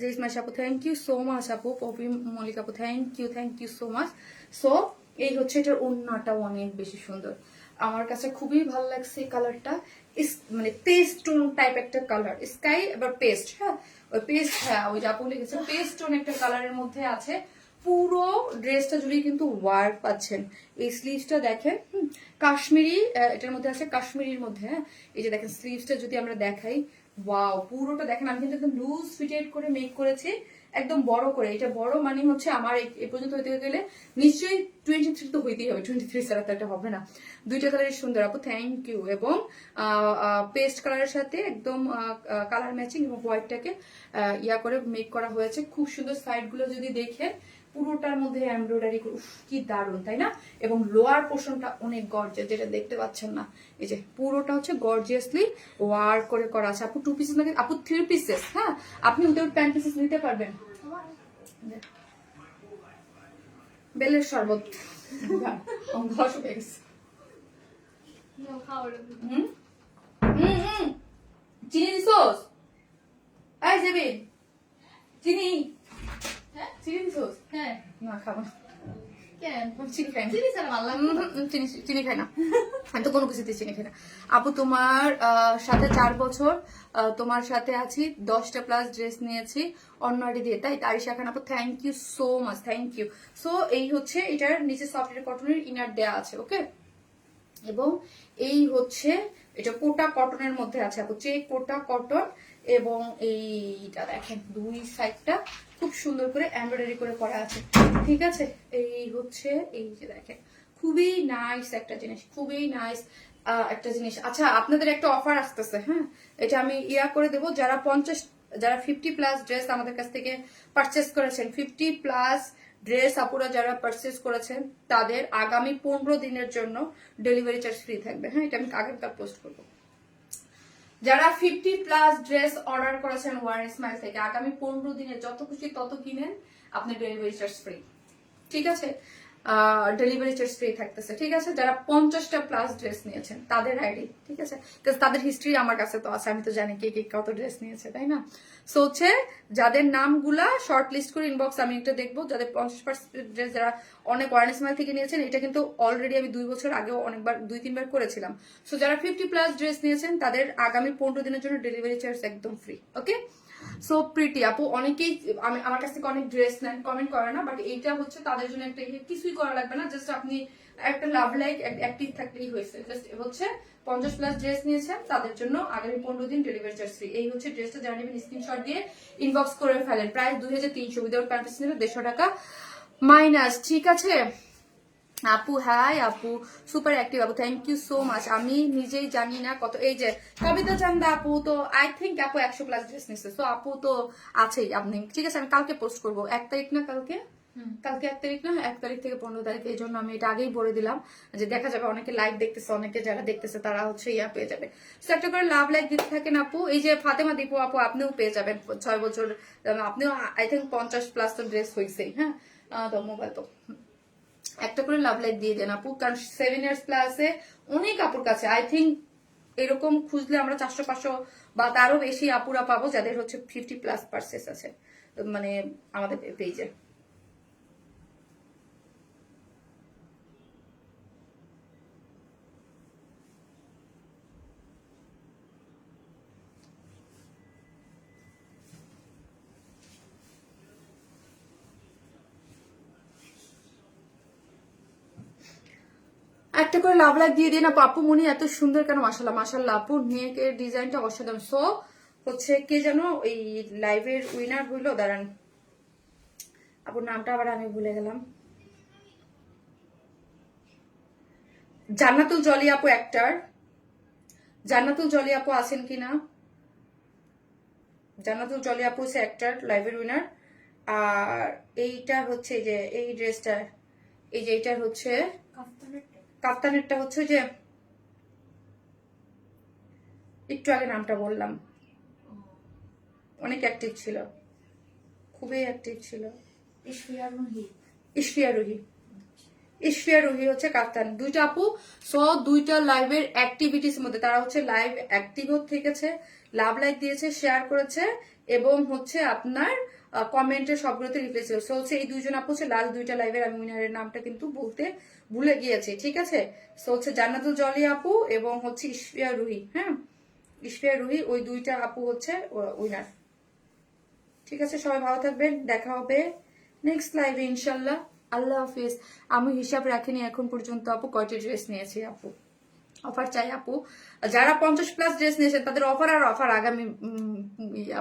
জেসমাস আপু থ্যাংক ইউ সো মাচ আপু, পপি মল্লিক আপু thank you so much. So এই হচ্ছে এটার ওড়নাটা অনেক বেশি সুন্দর, আমার কাছে খুবই ভালো লাগছে এই কালারটা, মানে পেস্ট টোন টাইপ একটা কালার, স্কাই এবার পেস্ট, হ্যাঁ ওই পেস্ট, হ্যাঁ ওই যে আপু লিখেছে পেস্ট টোন একটা কালারের মধ্যে আছে। পুরো ড্রেসটা জুড়ে কিন্তু ওয়ার্ক পাচ্ছেন। এই স্লিভসটা দেখেন কাশ্মীরি, এটার মধ্যে আছে কাশ্মীরির মধ্যে, হ্যাঁ এই যে দেখেন স্লিভসটা যদি আমরা দেখাই, ওয়াও পুরোটা দেখেন, আমি কিন্তু একদম লুজ ফিটেড করে মেক করেছি, একদম বড় করে। এটা বড় মানে হচ্ছে আমার এই পর্যন্ত হইতে গেলে নিশ্চয়ই 23 তো হইতেই হবে, 23 ছাড়া তো এটা হবে না। দুইটা কালারের সুন্দর আপু থ্যাংক ইউ। এবং পেস্ট কালারের সাথে একদম কালার ম্যাচিং এবং হোয়াইটটাকে ইয়া করে মেক করা হয়েছে, খুব সুন্দর। সাইড গুলো যদি দেখেন পুরোটার মধ্যে এমব্রয়ডারি, কি দারুণ তাই না? এবং লোয়ার পোর্শনটা অনেক গর্জিয়াস, যেটা দেখতে পাচ্ছেন না, এই যে পুরোটা হচ্ছে গর্জিয়াসলি ওয়ার্ক করে করা আছে। আপু 2 পিসেস নাকি আপু 3 পিসেস, হ্যাঁ আপনি উইদাউট প্যান্ট পিসেস নিতে পারবেন। বেলের শরবত চিনি দিছোস? এই যাবি চিনি? হ্যাঁ? চিনি দিছোস? হ্যাঁ। না খাবো না, কেন? চিনি খাই না। চিনি ছাড়া ভালো লাগবে না। চিনি খাই না, আমি তো কোনো কিছুতে চিনি খাই না। আপু তোমার সাথে 4 বছর তোমার সাথে আছি, 10টা প্লাস ড্রেস নিয়েছি অন্য আইডি দিয়ে, তাই তারিশা খান আপু thank you so much, thank you. So এই হচ্ছে এটার নিচে সফট কটনের ইনার দেয়া আছে, ওকে। এবং এই হচ্ছে এটা কোটা কটনের মধ্যে আছে আপু, চেক কোটা কটন। এবং এইটা দেখেন দুই সাইডটা খুব সুন্দর করে এমব্রয়ডারি করে করা আছে, ঠিক আছে। এই হচ্ছে এই যে দেখেন খুবই নাইস একটা জিনিস, খুবই নাইস একটা জিনিস। আচ্ছা আপনাদের একটা অফার আসতেছে, হ্যাঁ এটা আমি করে দেবো। যারা 50 প্লাস ড্রেস আমাদের কাছ থেকে পারচেস করেছেন, 50 প্লাস ড্রেস আপুরা যারা পারচেস করেছেন তাদের আগামী 15 দিনের জন্য ডেলিভারি চার্জ ফ্রি থাকবে, হ্যাঁ এটা আমি আগামীকাল পোস্ট করবো। যারা 50 প্লাস ড্রেস অর্ডার করেছেন ওয়ান স্মাইল থেকে, আগামী 15 দিনে যত খুশি তত কিনেন, আপনি ডেলিভারি চার্জ ফ্রি, ঠিক আছে। ডেলিভারি চার্জ ফ্রি থাকতেছে, ঠিক আছে। যারা 50টা প্লাস ড্রেস নিয়েছেন তাদের আইডি, ঠিক আছে, তাদের হিস্ট্রি আমার কাছে তো আছে, আমি তো জানি কে কে কত ড্রেস নিয়েছে, তাই না। সো হচ্ছে যাদের নামগুলা শর্ট লিস্ট করে ইনবক্স আমি একটা দেখবো, যাদের 50% ড্রেস যারা অনেক ওয়ারেন্স মাইল থেকে নিয়েছেন, এটা কিন্তু অলরেডি আমি 2 বছর আগেও অনেকবার 2-3 বার করেছিলাম। সো যারা 50 প্লাস ড্রেস নিয়েছেন তাদের আগামী 15 দিনের জন্য ডেলিভারি চার্জ একদম ফ্রি, ওকে। সো প্রিটি আপু অনেকেই আমার কাছ থেকে অনেক ড্রেস নেন, কমেন্ট করে না, বাট এইটা হচ্ছে তাদের জন্য একটা কিছুই করা লাগবে না, জাস্ট আপনি একটা লাভ লাইক অ্যাক্টিভ থাকলেই হয়েছে। জাস্ট হচ্ছে 50 প্লাস ড্রেস নিয়েছেন তাদের জন্য আগামী 15 দিন ডেলিভারি চার্জ ফ্রি। এই হচ্ছে ড্রেসটা যারা নেবেন স্ক্রিনশট দিয়ে ইনবক্স করে ফেলেন। প্রাইস 2300, উইদাউট প্যান্টেস নেবে 150 টাকা মাইনাস, ঠিক আছে। আপু হাই আপু সুপার অ্যাক্টিভ আপু, থ্যাংক ইউ সো মাচ। আমি নিজেই জানি না কত, এই যে কবিতা চান্দা আপু তো আই থিঙ্ক আপু 100 প্লাস ড্রেস নিচ্ছে, তো আপু তো আছেই আপনি, ঠিক আছে। আমি কালকে পোস্ট করবো, 1 তারিখ না কালকে, কালকে 1 তারিখ না, 1 তারিখ থেকে 15 তারিখ, এই জন্য আমি এটা আগেই বলে দিলাম যে দেখা যাবে অনেকে লাইভ দেখতেছে, অনেকে যারা দেখতেছে তারা হচ্ছে পেয়ে যাবে। তো একটা করে লাভ লাইক দিতে থাকেন আপু। এই যে ফাতেমা দীপু আপু আপনিও পেয়ে যাবেন 6 বছর, আপনিও আই থিঙ্ক 50 প্লাস তো ড্রেস হয়েছেই, হ্যাঁ তো মোবাইল তো একটা করে লাভ লাইক দিয়ে দেন আপু, কারণ 7 ইয়ার্স প্লাসে অনেক আপুর কাছে আই থিঙ্ক এরকম খুঁজলে আমরা 400-500 বা তারও বেশি আপুরা পাবো যাদের হচ্ছে 50 প্লাস পার্সেস আছে মানে আমাদের পেজে। একটা করে লাভ লাইক দিয়ে দিন আপু। আপু মনি এত সুন্দর কেন, মাশাল্লাহ মাশাল্লাহ আপু, নেকের ডিজাইনটা অসাধারণ। সো হচ্ছে কে যেন এই লাইভের উইনার হইলো, দাঁড়ান আপুর নামটা আবার আমি ভুলে গেলাম। জান্নাতুল জলি আপু অ্যাক্টর, জান্নাতুল জলি আপু আছেন কিনা? জান্নাতুল জলি আপু হচ্ছে অ্যাক্টর লাইভের উইনার। আর এইটা হচ্ছে যে এই ড্রেসটা, এই যে এইটার হচ্ছে কাপ্তানেরটা হচ্ছে যে একটু আগে নামটা বললাম, অনেক অ্যাক্টিভ ছিল, খুবই অ্যাক্টিভ ছিল। ইশফিয়া রুহি। ইশফিয়া রুহি, ইশফিয়া রুহি হচ্ছে কাপ্তান। দুইটা আপু সো দুইটা লাইভের অ্যাক্টিভিটিস মধ্যে তারা হচ্ছে লাইভ অ্যাক্টিভও থেকেছে, লাভ লাইক দিয়েছে, শেয়ার করেছে এবং হচ্ছে আপনার কমেন্টের সবগুলোতে রিপ্লাই ছিল। সো হচ্ছে এই দুইজন আপু হচ্ছে লাস্ট দুইটা লাইভের, আমি উইনারের নামটা কিন্তু বলতে ভুলে গিয়েছি, ঠিক আছে। সো হচ্ছে জান্নাতুল জলি আপু এবং হচ্ছে ইশফিয়া রুহি, হ্যাঁ ইশফিয়া রুহি, ওই দুইটা আপু হচ্ছে উইনার, ঠিক আছে। সবাই ভালো থাকবেন, দেখা হবে নেক্সট লাইভে ইনশাল্লাহ। আল্লাহ হাফিজ। আমি হিসাব রাখিনি এখন পর্যন্ত আপু কয়টি ড্রেস নিয়েছি আপু, অফার চাই আপু। যারা 50 প্লাস ড্রেস নিয়েছেন তাদের অফার আর অফার আগামী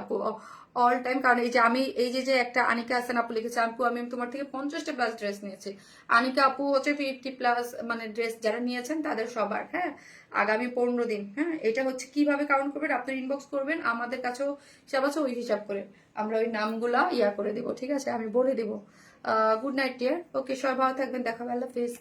আপু অল টাইম, কারণ এই যে আমি এই যে একটা আনিকা হাসান আপু লিখেছে আপু আমি তোমার থেকে 50টা প্লাস ড্রেস নিয়েছি। আনিকা আপু হচ্ছে 50 প্লাস মানে ড্রেস যারা নিয়েছেন তাদের সবার, হ্যাঁ আগামী 15 দিন, হ্যাঁ এটা হচ্ছে কিভাবে কাউন্ট করবেন, আপনার ইনবক্স করবেন, আমাদের কাছেও হিসাব আছে, ওই হিসাব করে আমরা ওই নামগুলা করে দেবো, ঠিক আছে আমি বলে দেবো। গুড নাইট ডিয়ার, ওকে সবাই ভালো থাকবেন, দেখা হবে, আল্লাহ হাফিজ।